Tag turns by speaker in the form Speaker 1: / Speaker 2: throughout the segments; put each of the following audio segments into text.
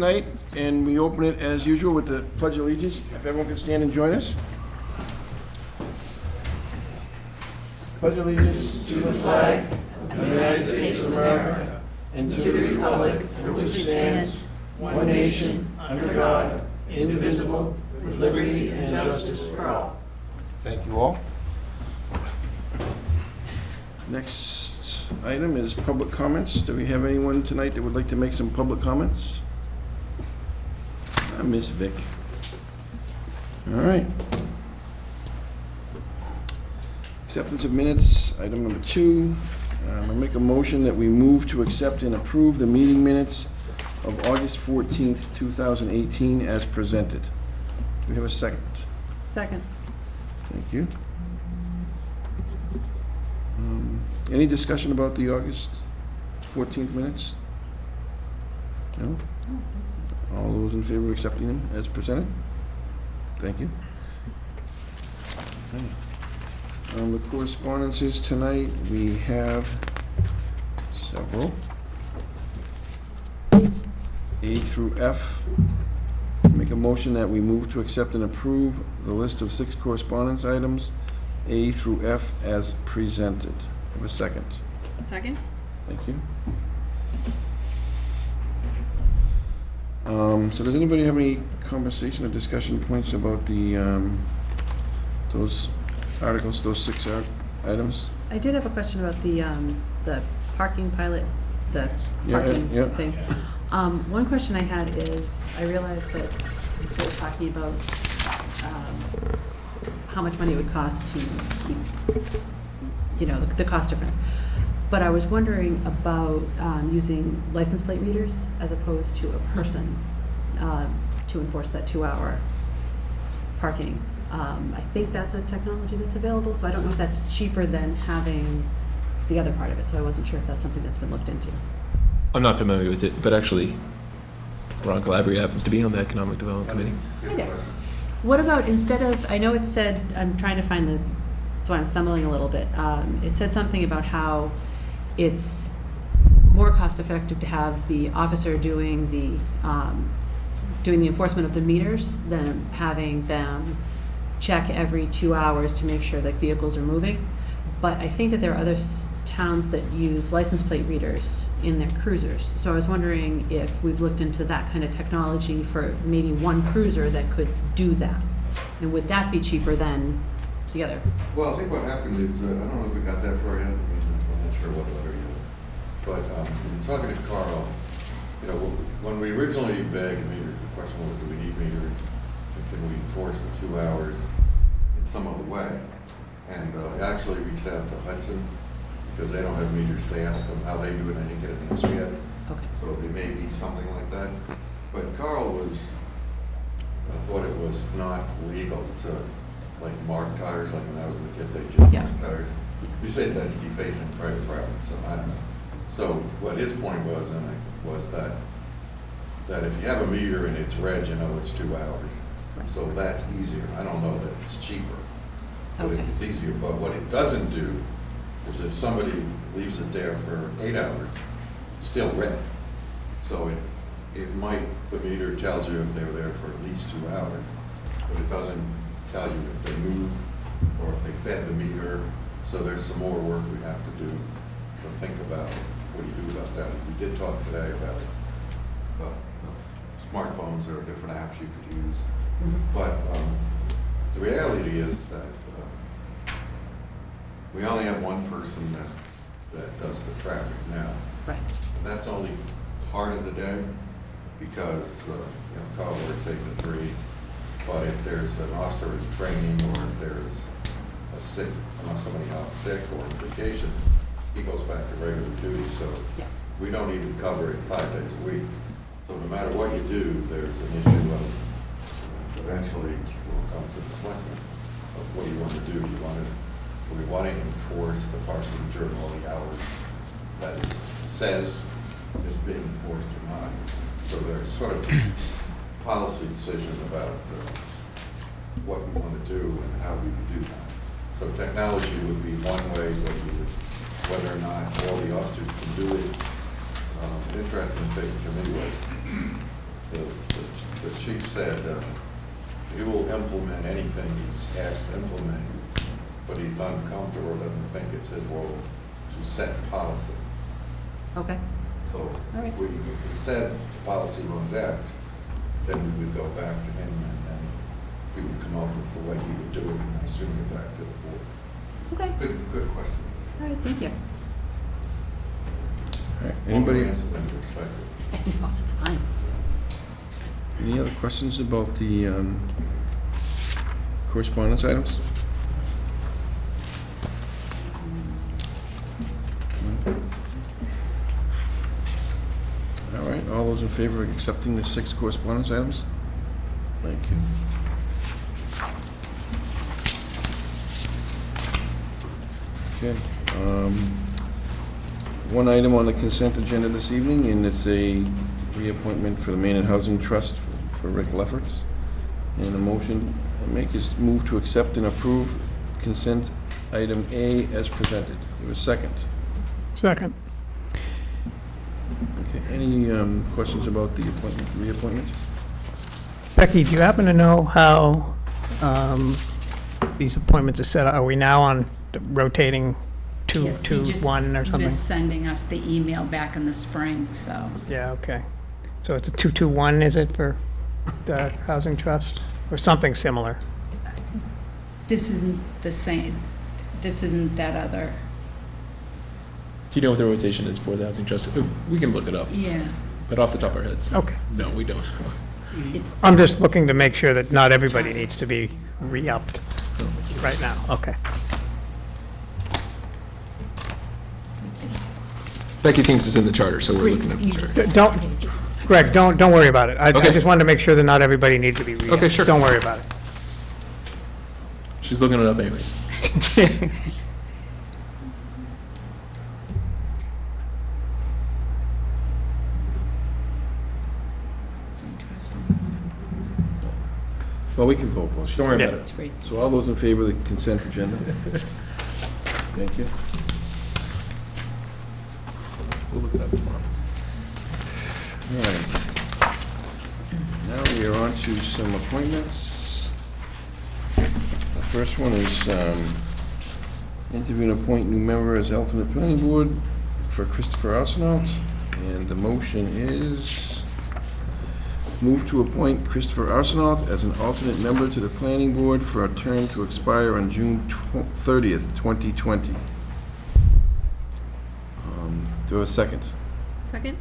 Speaker 1: tonight, and we open it as usual with the Pledge of Allegiance. If everyone can stand and join us. Pledge allegiance to the flag of the United States of America and to the republic for which it stands, one nation, under God, indivisible, with liberty and justice for all. Thank you all. Next item is public comments. Do we have anyone tonight that would like to make some public comments? Ms. Vic. All right. Acceptance of minutes, item number 2. I make a motion that we move to accept and approve the meeting minutes of August 14th, 2018 as presented. Do we have a second?
Speaker 2: Second.
Speaker 1: Thank you. Any discussion about the August 14th minutes? No? All those in favor of accepting them as presented? Thank you. Okay. The correspondences tonight, we have several. A through F. Make a motion that we move to accept and approve the list of 6 correspondence items, A through F, as presented. Have a second.
Speaker 2: Second.
Speaker 1: Thank you. So does anybody have any conversation or discussion points about the those articles, those 6 items?
Speaker 2: I did have a question about the parking pilot, the parking thing. One question I had is, I realized that we were talking about how much money it would cost to keep, the cost difference. But I was wondering about using license plate readers as opposed to a person to enforce that 2-hour parking. I think that's a technology that's available, so I don't know if that's cheaper than having the other part of it, so I wasn't sure if that's something that's been looked into.
Speaker 3: I'm not familiar with it, but actually, Ron Calabria happens to be on the Economic Development Committee.
Speaker 2: Okay. What about, instead of, I know it said, I'm trying to find that's why I'm stumbling a little bit. It said something about how it's more cost-effective to have the officer doing the enforcement of the meters than having them check every 2 hours to make sure that vehicles are moving. But I think that there are other towns that use license plate readers in their cruisers. So I was wondering if we've looked into that kind of technology for maybe one cruiser that could do that. And would that be cheaper than the other?
Speaker 4: Well, I think what happened is, I don't know if we got that far yet. I'm not sure what letter yet. But talking to Carl, when we originally bagged meters, the question was, do we need meters? And can we enforce the 2 hours in some other way? And I actually reached out to Hudson, because they don't have meters. They asked them how they do it, and I didn't get an answer yet.
Speaker 2: Okay.
Speaker 4: So there may be something like that. But Carl thought it was not legal to mark tires, like when I was a kid, they just mark tires. You say that's defacing private property, so I don't know. So what his point was, was that if you have a meter and it's red, it's 2 hours. Right. So that's easier. I don't know that it's cheaper, but it's easier. But what it doesn't do is if somebody leaves it there for 8 hours, it's still red. So it might, the meter tells you if they were there for at least 2 hours, but it doesn't tell you if they moved or if they fed the meter. So there's some more work we have to do to think about what do you do about that. We did talk today about smartphones. There are different apps you could use. Mm-hmm. But the reality is that we only have one person that does the traffic now. Right. And that's only part of the day because Carl works 8 to 3. But if there's an officer in training or if there's somebody out sick or on vacation, he goes back to regular duty. So we don't even cover it 5 days a week. So no matter what you do, there's an issue of eventually we'll come to the selectmen of what do you want to do. Do we want to enforce the parking during all the hours that it says is being enforced or not? So there's sort of policy decision about what we want to do and how we would do that. So technology would be one way, whether or not all the officers can do it. An interesting thing to me was the chief said he will implement anything he's asked to implement, but he's uncomfortable, doesn't think it's his role to set policy.
Speaker 2: Okay.
Speaker 4: So
Speaker 2: right.
Speaker 4: if we said the policy runs out, then we would go back to him and he would come up with the way he would do it and then soon get back to the board.
Speaker 2: Okay.
Speaker 4: Good question.
Speaker 2: All right, thank you.
Speaker 5: All right, anybody,
Speaker 4: More answer than you expected.
Speaker 2: No, that's fine.
Speaker 5: any other questions about the correspondence items? All right, all those in favor of accepting the 6 correspondence items? Thank you. Okay. One item on the consent agenda this evening, and it's a reappointment for the Maynard Housing Trust for Rick Lefferts. And the motion I make is move to accept and approve consent item A as presented. It was second.
Speaker 6: Second.
Speaker 5: Okay, any questions about the appointment, reappointment?
Speaker 6: Becky, do you happen to know how these appointments are set up? Are we now on the rotating
Speaker 7: Yes, he just
Speaker 6: 2-1 or something?
Speaker 7: missed sending us the email back in the spring, so.
Speaker 6: Yeah, okay. So it's a 2-2-1, is it, for the Housing Trust? Or something similar?
Speaker 7: This isn't the same, this isn't that other,
Speaker 3: Do you know what the rotation is for the housing trust? We can look it up,
Speaker 7: yeah.
Speaker 3: but off the top of our heads.
Speaker 6: Okay.
Speaker 3: No, we don't.
Speaker 6: I'm just looking to make sure that not everybody needs to be re-upped right now. Okay.
Speaker 3: Becky thinks it's in the charter, so we're looking at the charter.
Speaker 6: Don't, Greg, don't worry about it. I
Speaker 3: Okay.
Speaker 6: just wanted to make sure that not everybody needs to be re-upped.
Speaker 3: Okay, sure.
Speaker 6: Don't worry about it.
Speaker 3: She's looking it up anyways.
Speaker 5: Well, we can go both.
Speaker 3: Don't worry
Speaker 6: Yeah.
Speaker 3: about it.
Speaker 7: It's right.
Speaker 5: So all those in favor of the consent agenda? Thank you.
Speaker 3: We'll look it up tomorrow.
Speaker 5: All right. Now we are on to some appointments. The first one is interview and appoint new member as alternate planning board for Christopher Arsenault. And the motion is move to appoint Christopher Arsenault as an alternate member to the planning board for a term to expire on June 30th, 2020. Do I have a second?
Speaker 2: Second?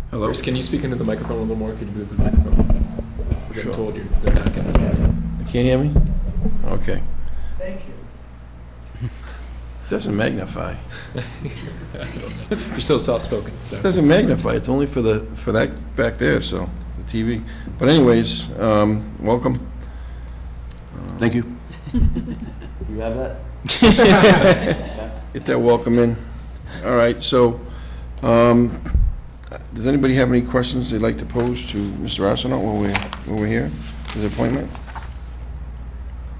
Speaker 5: Hello?
Speaker 3: Chris, can you speak into the microphone a little more? Could you move the microphone? We're getting
Speaker 5: Sure.
Speaker 3: told they're not getting it.
Speaker 5: You can't hear me? Okay.
Speaker 6: Thank you.
Speaker 5: Doesn't magnify.
Speaker 3: You're so soft-spoken, so.
Speaker 5: Doesn't magnify, it's only for that back there, so, the TV. But anyways, welcome.
Speaker 8: Thank you. You have that?
Speaker 5: Get that welcome in. All right, so, does anybody have any questions they'd like to pose to Mr. Arsenault while we're here, his appointment?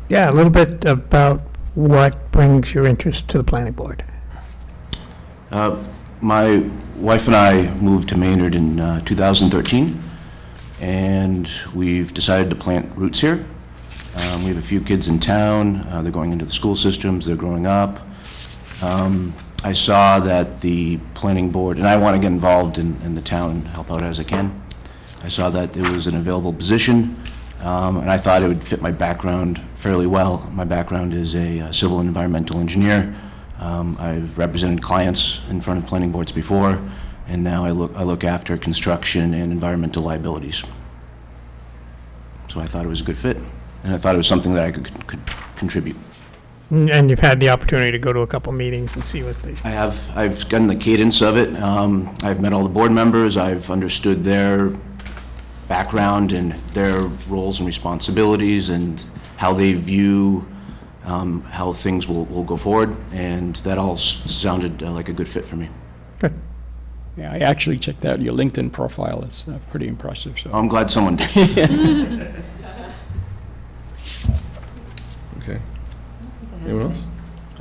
Speaker 6: Yeah, a little bit about what brings your interest to the planning board.
Speaker 8: My wife and I moved to Maynard in 2013, and we've decided to plant roots here. We have a few kids in town. They're going into the school systems. They're growing up. I saw that the planning board, and I want to get involved in the town and help out as I can. I saw that it was an available position, and I thought it would fit my background fairly well. My background is a civil and environmental engineer. I've represented clients in front of planning boards before, and now I look after construction and environmental liabilities. So I thought it was a good fit, and I thought it was something that I could contribute.
Speaker 6: And you've had the opportunity to go to a couple meetings and see what they...
Speaker 8: I've gotten the cadence of it. I've met all the board members. I've understood their background and their roles and responsibilities and how they view how things will go forward, and that all sounded like a good fit for me.
Speaker 6: Good.
Speaker 9: Yeah, I actually checked out your LinkedIn profile. It's pretty impressive, so.
Speaker 8: I'm glad someone did.
Speaker 5: Okay. Anyone else?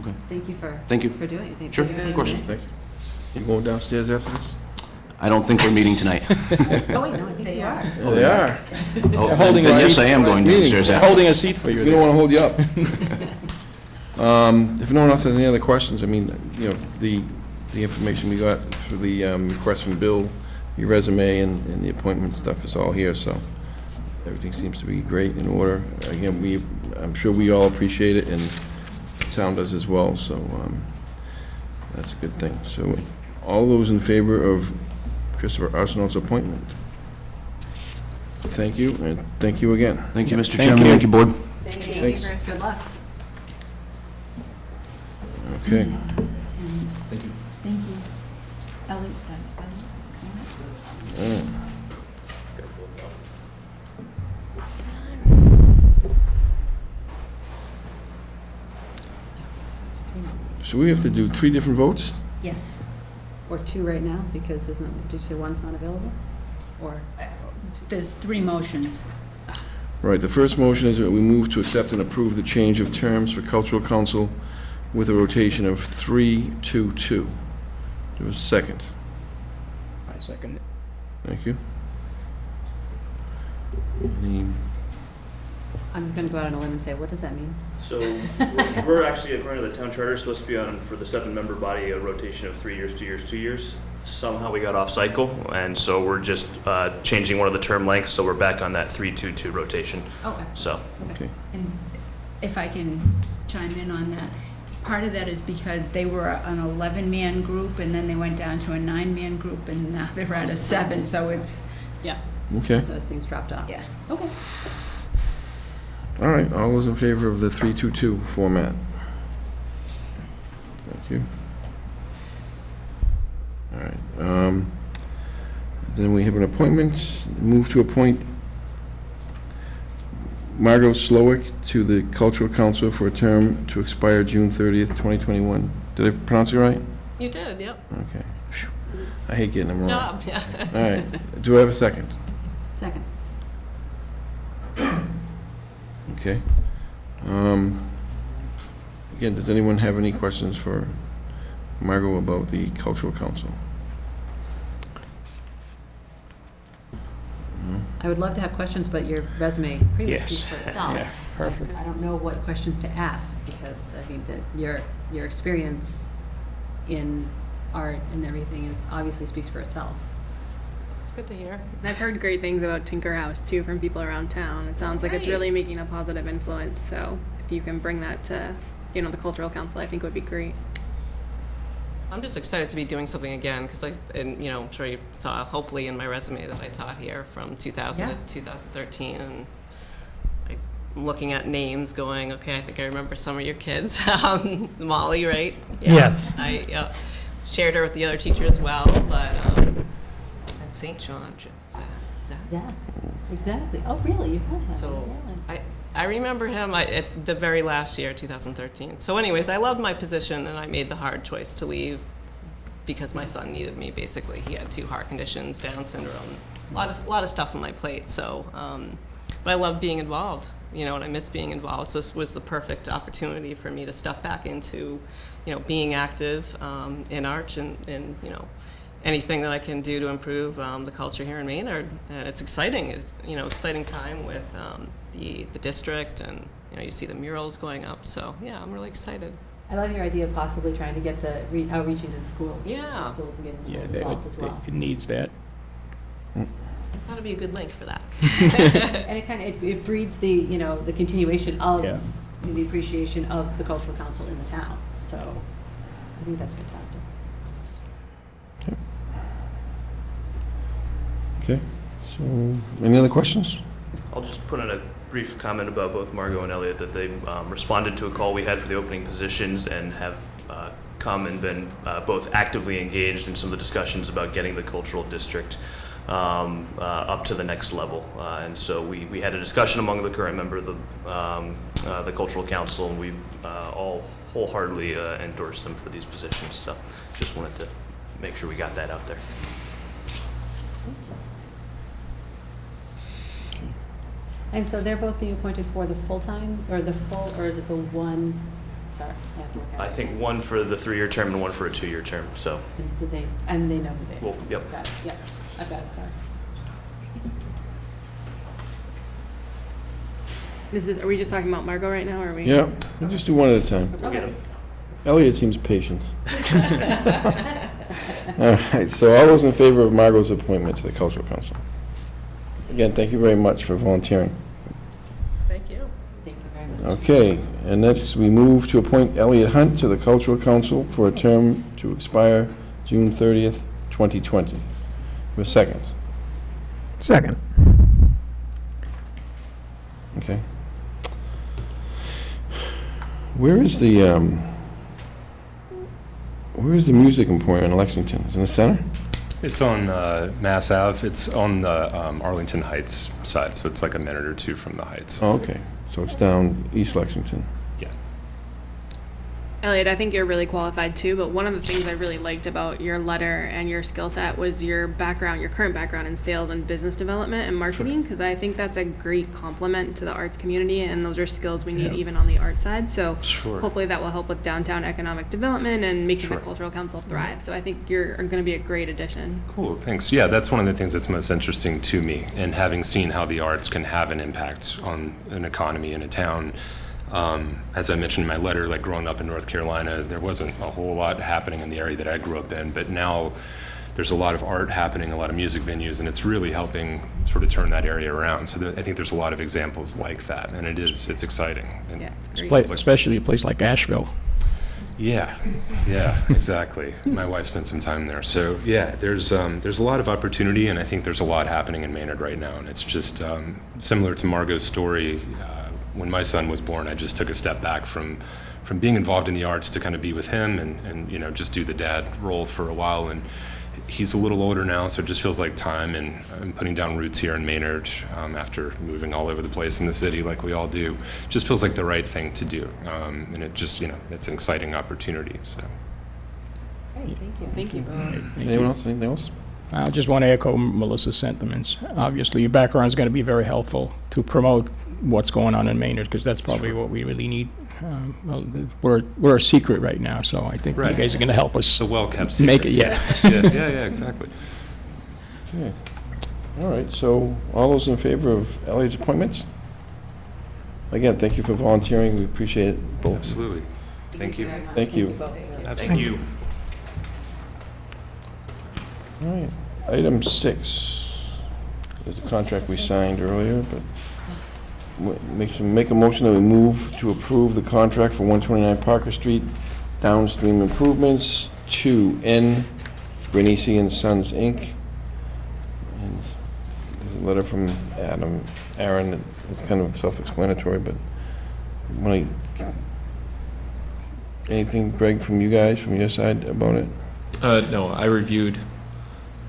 Speaker 8: Okay.
Speaker 2: Thank you for.
Speaker 8: Thank you.
Speaker 2: For doing it.
Speaker 8: Sure,
Speaker 2: Thank you for
Speaker 8: of course.
Speaker 2: taking the interest.
Speaker 5: You going downstairs after this?
Speaker 8: I don't think we're meeting tonight.
Speaker 2: Oh, wait, no, I think
Speaker 7: They
Speaker 2: you
Speaker 7: are.
Speaker 2: are.
Speaker 5: Oh, they are.
Speaker 8: Oh,
Speaker 9: holding a
Speaker 8: then yes,
Speaker 9: seat.
Speaker 8: I am going downstairs
Speaker 9: They're
Speaker 8: after.
Speaker 9: holding a seat for you.
Speaker 5: We don't want to hold you up. If no one else has any other questions, I mean, you know, the information we got for the request from Bill, your resume and the appointment stuff is all here, so everything seems to be great in order. Again, I'm sure we all appreciate it, and the town does as well, so that's a good thing. So all those in favor of Christopher Arsenault's appointment? Thank you, and thank you again.
Speaker 8: Thank you, Mr.
Speaker 9: Thank
Speaker 8: Chairman.
Speaker 9: you.
Speaker 8: Thank you, Board.
Speaker 5: Thanks.
Speaker 2: Good luck.
Speaker 5: Okay.
Speaker 7: Thank you. Ellie,
Speaker 5: So we have to do 3 different votes?
Speaker 7: yes.
Speaker 2: Or 2 right now, because did you say one's not available? Or,
Speaker 7: There's 3 motions.
Speaker 5: Right, the first motion is that we move to accept and approve the change of terms for Cultural Council with a rotation of 3-2-2. There was a second.
Speaker 9: I second it.
Speaker 5: Thank you. Any,
Speaker 2: I'm going to go out on a limb and say, what does that mean?
Speaker 10: So we're actually, according to the town charter, supposed to be on, for the 7-member body, a rotation of 3 years, 2 years, 2 years. Somehow we got off cycle, and so we're just changing one of the term lengths, so we're back on that 3-2-2 rotation.
Speaker 2: Oh, excellent.
Speaker 10: So,
Speaker 5: okay.
Speaker 7: And if I can chime in on that, part of that is because they were an 11-man group, and then they went down to a 9-man group, and now they're at a 7, so it's,
Speaker 2: Yeah,
Speaker 5: Okay,
Speaker 2: so as things dropped off.
Speaker 7: yeah.
Speaker 2: Okay.
Speaker 5: all right, all those in favor of the 3-2-2 format? Thank you. All right, then we have an appointment, move to appoint Margot Slowick to the Cultural Council for a term to expire June 30th, 2021. Did I pronounce it right?
Speaker 11: You did, yep.
Speaker 5: Okay. Phew. I hate getting them wrong.
Speaker 11: Job, yeah.
Speaker 5: All right, do I have a second?
Speaker 2: Second.
Speaker 5: Okay. Again, does anyone have any questions for Margot about the Cultural Council?
Speaker 2: I would love to have questions, but your resume pretty much
Speaker 9: Yes.
Speaker 2: speaks for itself.
Speaker 9: Yeah, perfect.
Speaker 2: I don't know what questions to ask, because I think that your experience in art and everything is, obviously speaks for itself.
Speaker 11: It's good to hear.
Speaker 12: I've heard great things about Tinker House too from people around town. It sounds like it's
Speaker 11: Great.
Speaker 12: really making a positive influence. So if you can bring that to, the cultural council, I think would be great.
Speaker 11: I'm just excited to be doing something again, because I'm sure you saw, hopefully, in my resume that I taught here from 2000
Speaker 2: Yeah.
Speaker 11: to 2013, and I'm looking at names going, okay, I think I remember some of your kids. Molly, right? Yeah.
Speaker 6: Yes.
Speaker 11: I shared her with the other teacher as well, but and St. John, Zach.
Speaker 2: Zach, exactly. Oh, really? You had him? I
Speaker 11: So
Speaker 2: didn't realize.
Speaker 11: I remember him at the very last year, 2013. So anyways, I loved my position, and I made the hard choice to leave because my son needed me, basically. He had 2 heart conditions, Down syndrome, a lot of stuff on my plate. So, but I loved being involved, and I miss being involved. So this was the perfect opportunity for me to step back into, being active in arts and anything that I can do to improve the culture here in Maynard. And it's exciting. It's exciting time with the district, and you see the murals going up. So yeah, I'm really excited.
Speaker 2: I love your idea of possibly trying to get the outreach into schools.
Speaker 11: Yeah.
Speaker 2: The schools and getting
Speaker 9: Yeah,
Speaker 2: schools involved as well.
Speaker 9: it needs that.
Speaker 11: I thought it'd be a good link for that.
Speaker 2: And it kind of, it breeds the, the continuation of
Speaker 9: Yeah.
Speaker 2: the appreciation of the cultural council in the town. So I think that's fantastic.
Speaker 5: Okay, so, any other questions?
Speaker 10: I'll just put in a brief comment about both Margot and Elliot, that they responded to a call we had for the opening positions and have come and been both actively engaged in some of the discussions about getting the cultural district up to the next level. And so we had a discussion among the current member of the Cultural Council, and we all wholeheartedly endorse them for these positions. So just wanted to make sure we got that out there.
Speaker 2: And so they're both being appointed for the full-time, or the full, or is it the 1, Sorry, I have to look at
Speaker 10: I
Speaker 2: it.
Speaker 10: think one for the 3-year term and one for a 2-year term, so,
Speaker 2: And did they, and they know who they.
Speaker 10: well, yep.
Speaker 2: Got it, yep, I've got it, sorry.
Speaker 12: Are we just talking about Margot right now, or are we?
Speaker 5: Yeah, we'll just do one at a time.
Speaker 10: We'll get 'em.
Speaker 5: Elliot seems patient. All right, so all those in favor of Margot's appointment to the Cultural Council? Again, thank you very much for volunteering.
Speaker 11: Thank you.
Speaker 2: Thank you very much.
Speaker 5: Okay, and next we move to appoint Elliot Hunt to the Cultural Council for a term to expire June 30th, 2020. For a second.
Speaker 6: Second.
Speaker 5: Okay. Where is the Music Emporium in Lexington? Is it in the center?
Speaker 13: It's on Mass Ave. It's on the Arlington Heights side, so it's like a minute or two from the Heights.
Speaker 5: Oh, okay, so it's down East Lexington.
Speaker 13: Yeah.
Speaker 12: Elliot, I think you're really qualified too, but one of the things I really liked about your letter and your skill set was your background, your current background in sales and business development and marketing, because I think that's a great complement to the arts community, and those are skills we need even on the art side. So
Speaker 13: Sure.
Speaker 12: hopefully that will help with downtown economic development and making
Speaker 13: Sure.
Speaker 12: the Cultural Council thrive. So I think you're going to be a great addition.
Speaker 13: Cool, thanks. Yeah, that's one of the things that's most interesting to me, and having seen how the arts can have an impact on an economy in a town. As I mentioned in my letter, like growing up in North Carolina, there wasn't a whole lot happening in the area that I grew up in, but now there's a lot of art happening, a lot of music venues, and it's really helping sort of turn that area around. So I think there's a lot of examples like that, and it's exciting. And
Speaker 12: Yeah, it's
Speaker 13: it's
Speaker 12: great.
Speaker 9: Especially a place like Asheville.
Speaker 13: Yeah, exactly. My wife spent some time there. So yeah, there's a lot of opportunity, and I think there's a lot happening in Maynard right now. And it's just similar to Margot's story. When my son was born, I just took a step back from being involved in the arts to kind of be with him and you know, just do the dad role for a while. And he's a little older now, so it just feels like time, and I'm putting down roots here in Maynard after moving all over the place in the city like we all do. Just feels like the right thing to do, and it just, you know, it's an exciting opportunity. So
Speaker 2: Great, thank you. Thank you.
Speaker 5: Anyone else, anything else?
Speaker 9: I just want to echo Melissa's sentiments. Obviously, your background is going to be very helpful to promote what's going on in Maynard, because that's probably what we really need. Well, we're a secret right now, so I think you
Speaker 13: Right.
Speaker 9: guys are going to help us
Speaker 13: it's a well-kept secret.
Speaker 9: make it. Yeah.
Speaker 13: yeah, exactly.
Speaker 5: Okay. All right, so all those in favor of Elliot's appointments? Again, thank you for volunteering. We appreciate it both.
Speaker 13: Absolutely. Thank you.
Speaker 5: Thank you.
Speaker 10: Thank you.
Speaker 5: All right, item 6 is the contract we signed earlier, but make a motion that we move to approve the contract for 129 Parker Street downstream improvements to N. Granici and Sons, Inc. And there's a letter from Aaron, it's kind of self-explanatory, but anything, Greg, from you guys, from your side about it?
Speaker 3: No, I reviewed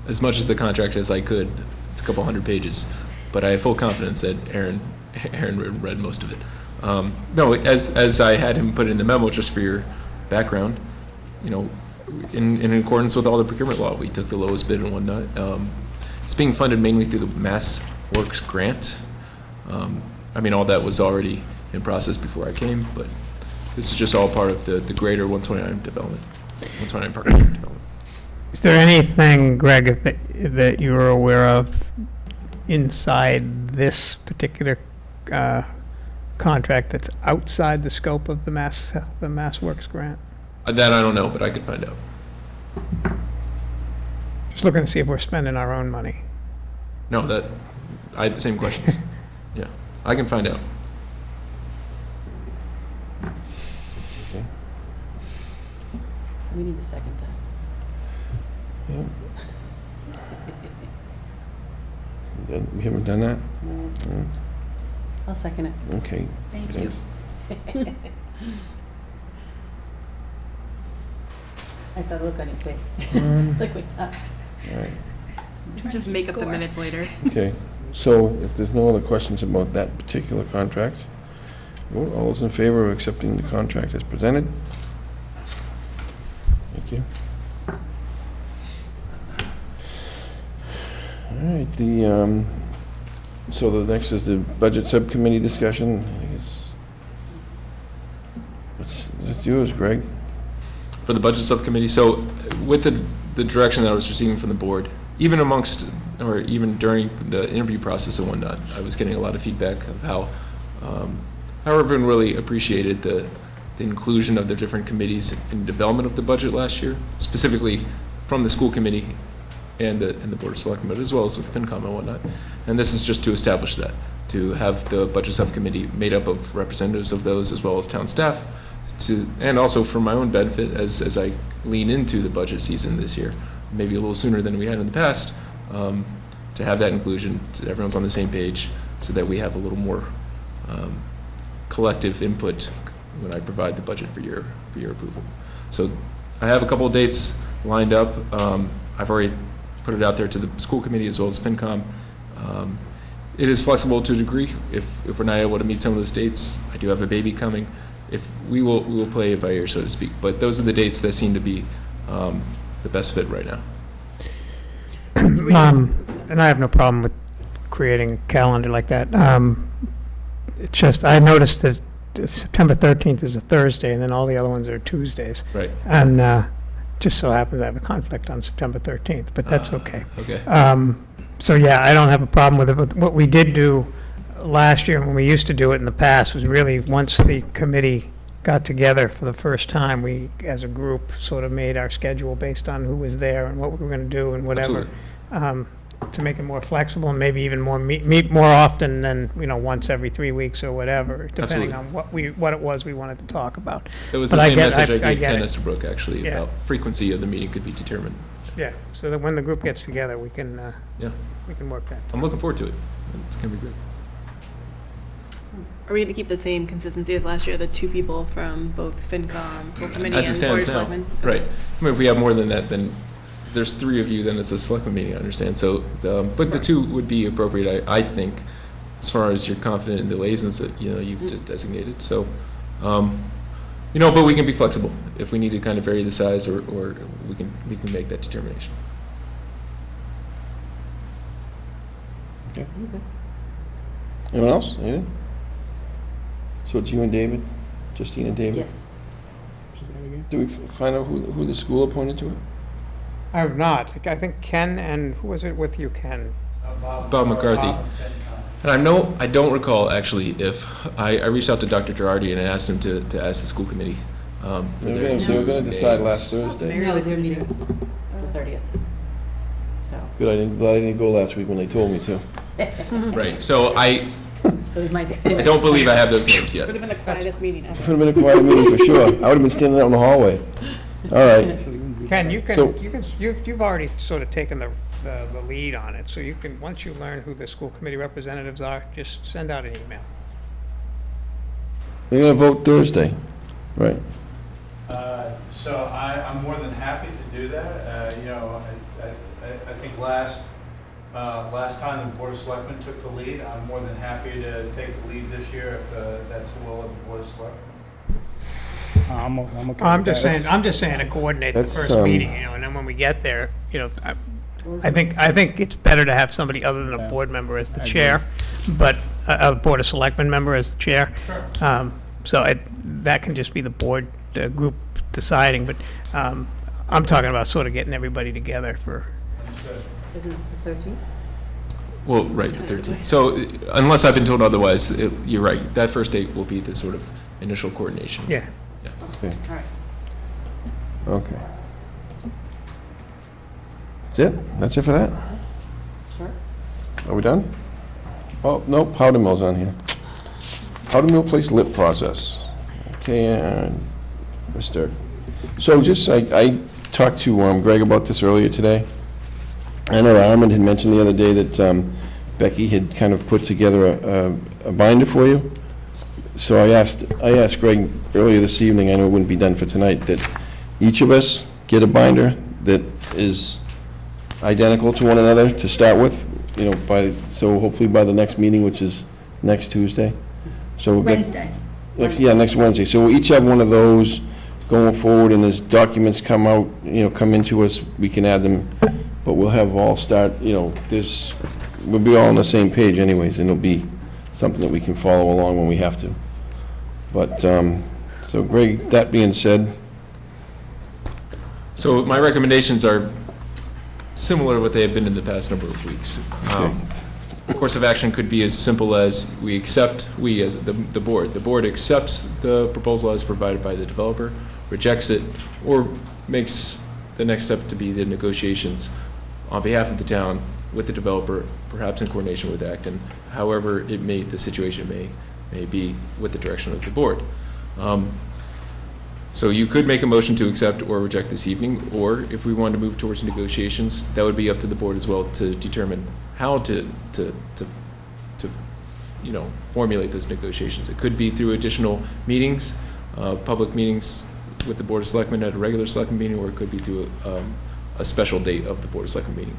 Speaker 3: as much as the contract as I could. It's a couple hundred pages, but I have full confidence that Aaron read most of it. No, as I had him put in the memo, just for your background, you know, in accordance with all the procurement law, we took the lowest bid and whatnot. It's being funded mainly through the Mass Works grant. I mean, all that was already in process before I came, but this is just all part of the greater 129 development, 129 Park Street development.
Speaker 6: Is there anything, Greg, that you are aware of inside this particular contract that's outside the scope of the Mass Works grant?
Speaker 3: That I don't know, but I could find out.
Speaker 6: Just looking to see if we're spending our own money.
Speaker 3: No, I had the same questions. Yeah, I can find out.
Speaker 5: Okay.
Speaker 2: So we need to second that.
Speaker 5: Yeah. We haven't done that?
Speaker 2: No. I'll second it.
Speaker 5: Okay.
Speaker 7: Thank you.
Speaker 2: I saw the look on your face. Like, wait,
Speaker 5: All right.
Speaker 12: Just make up the minutes later.
Speaker 5: Okay, so if there's no other questions about that particular contract, vote. All those in favor of accepting the contract as presented? Thank you. All right, so the next is the budget subcommittee discussion. I guess It's yours, Greg.
Speaker 3: For the budget subcommittee, so with the direction that I was receiving from the board, even amongst, or even during the interview process and whatnot, I was getting a lot of feedback of how everyone really appreciated the inclusion of the different committees in development of the budget last year, specifically from the school committee and the Board of Selectmen, but as well as with FinCom and whatnot. And this is just to establish that, to have the budget subcommittee made up of representatives of those as well as town staff, and also for my own benefit as I lean into the budget season this year, maybe a little sooner than we had in the past, to have that inclusion, so that everyone's on the same page, so that we have a little more collective input when I provide the budget for your approval. So I have a couple of dates lined up. I've already put it out there to the school committee as well as FinCom. It is flexible to a degree. If we're not able to meet some of those dates, I do have a baby coming. If we will play it by ear, so to speak. But those are the dates that seem to be the best fit right now.
Speaker 6: And I have no problem with creating a calendar like that. It's just, I noticed that September 13th is a Thursday, and then all the other ones are Tuesdays.
Speaker 3: Right.
Speaker 6: And just so happens I have a conflict on September 13th, but that's okay.
Speaker 3: Okay.
Speaker 6: So yeah, I don't have a problem with it. But what we did do last year, when we used to do it in the past, was really once the committee got together for the first time, we, as a group, sort of made our schedule based on who was there and what we were going to do and whatever, to make it more flexible and maybe even more meet more often than, once every 3 weeks or whatever, depending on what it was we wanted to talk about.
Speaker 3: It was the same message I gave Ken Estabrook, actually, about frequency of the meeting could be determined.
Speaker 6: Yeah, so that when the group gets together, we can work that.
Speaker 3: I'm looking forward to it. It's going to be great.
Speaker 12: Are we going to keep the same consistency as last year, the 2 people from both FinCom, School Committee,
Speaker 3: As it
Speaker 12: and Board of
Speaker 3: stands now,
Speaker 12: Selectmen?
Speaker 3: right. I mean, if we have more than that, then there's 3 of you, then it's a Selectmen meeting, I understand. So, but the 2 would be appropriate, I think, as far as you're confident in the liaisons that, you've designated. So, but we can be flexible if we need to kind of vary the size, or we can make that determination.
Speaker 5: Okay. Anyone else? Anything? So it's you and David? Justine and David?
Speaker 2: Yes.
Speaker 5: Do we find out who the school appointed to it?
Speaker 6: I have not. I think Ken, and who was it with you, Ken?
Speaker 3: Bob McCarthy. And I don't recall, actually, if I reached out to Dr. Girardi and I asked him to ask the school committee.
Speaker 5: They were going to decide last Thursday.
Speaker 2: No, their meeting's the 30th. So.
Speaker 5: Good, glad I didn't go last week when they told me to.
Speaker 3: Right, so I
Speaker 2: I
Speaker 3: don't believe I have those names yet.
Speaker 12: Would have been the quietest meeting ever.
Speaker 5: It would have been a quiet meeting for sure. I would have been standing out in the hallway. All right.
Speaker 6: Ken,
Speaker 5: So-
Speaker 6: you've already sort of taken the lead on it, so you can, once you learn who the school committee representatives are, just send out an email.
Speaker 5: They're going to vote Thursday, right?
Speaker 1: So I'm more than happy to do that. I think last time the Board of Selectmen took the lead. I'm more than happy to take the lead this year if that's the will of the Board of Selectmen.
Speaker 9: I'm okay
Speaker 6: I'm
Speaker 9: with that.
Speaker 6: I'm just saying to coordinate the
Speaker 5: That's,
Speaker 6: first meeting, and then when we get there, I think it's better to have somebody other than a board member as the chair, but a Board of Selectmen member as the chair.
Speaker 1: Sure.
Speaker 6: So that can just be the board, group deciding, but I'm talking about sort of getting everybody together for.
Speaker 1: Understood.
Speaker 2: Isn't it the 13th?
Speaker 3: Well, right, the 13th. So unless I've been told otherwise, you're right. That first date will be the sort of initial coordination.
Speaker 6: Yeah.
Speaker 5: Okay.
Speaker 2: All right.
Speaker 5: Okay. That's it? That's it for that?
Speaker 2: Sure.
Speaker 5: Are we done? Oh, no, powder mill's on here. Powder mill place lip process. Okay, and Mr. So I talked to Greg about this earlier today. I know Armand had mentioned the other day that Becky had kind of put together a binder for you. So I asked Greg earlier this evening, I know it wouldn't be done for tonight, that each of us get a binder that is identical to one another to start with, so hopefully by the next meeting, which is next Tuesday. So we'll
Speaker 7: Wednesday.
Speaker 5: Next Wednesday. So we'll each have one of those going forward, and as documents come out, come into us, we can add them, but we'll have all start, we'll be all on the same page anyways, and it'll be something that we can follow along when we have to. But, So Greg, that being said,
Speaker 3: So my recommendations are similar to what they have been in the past number of weeks. Course of action could be as simple as we as the board accepts the proposal as provided by the developer, rejects it, or makes the next step to be the negotiations on behalf of the town with the developer, perhaps in coordination with Acton, however the situation may be with the direction of the board. So you could make a motion to accept or reject this evening, or if we wanted to move towards negotiations, that would be up to the board as well to determine how to formulate those negotiations. It could be through additional meetings, public meetings with the Board of Selectmen at a regular Selectmen meeting, or it could be through a special date of the Board of Selectmen meeting.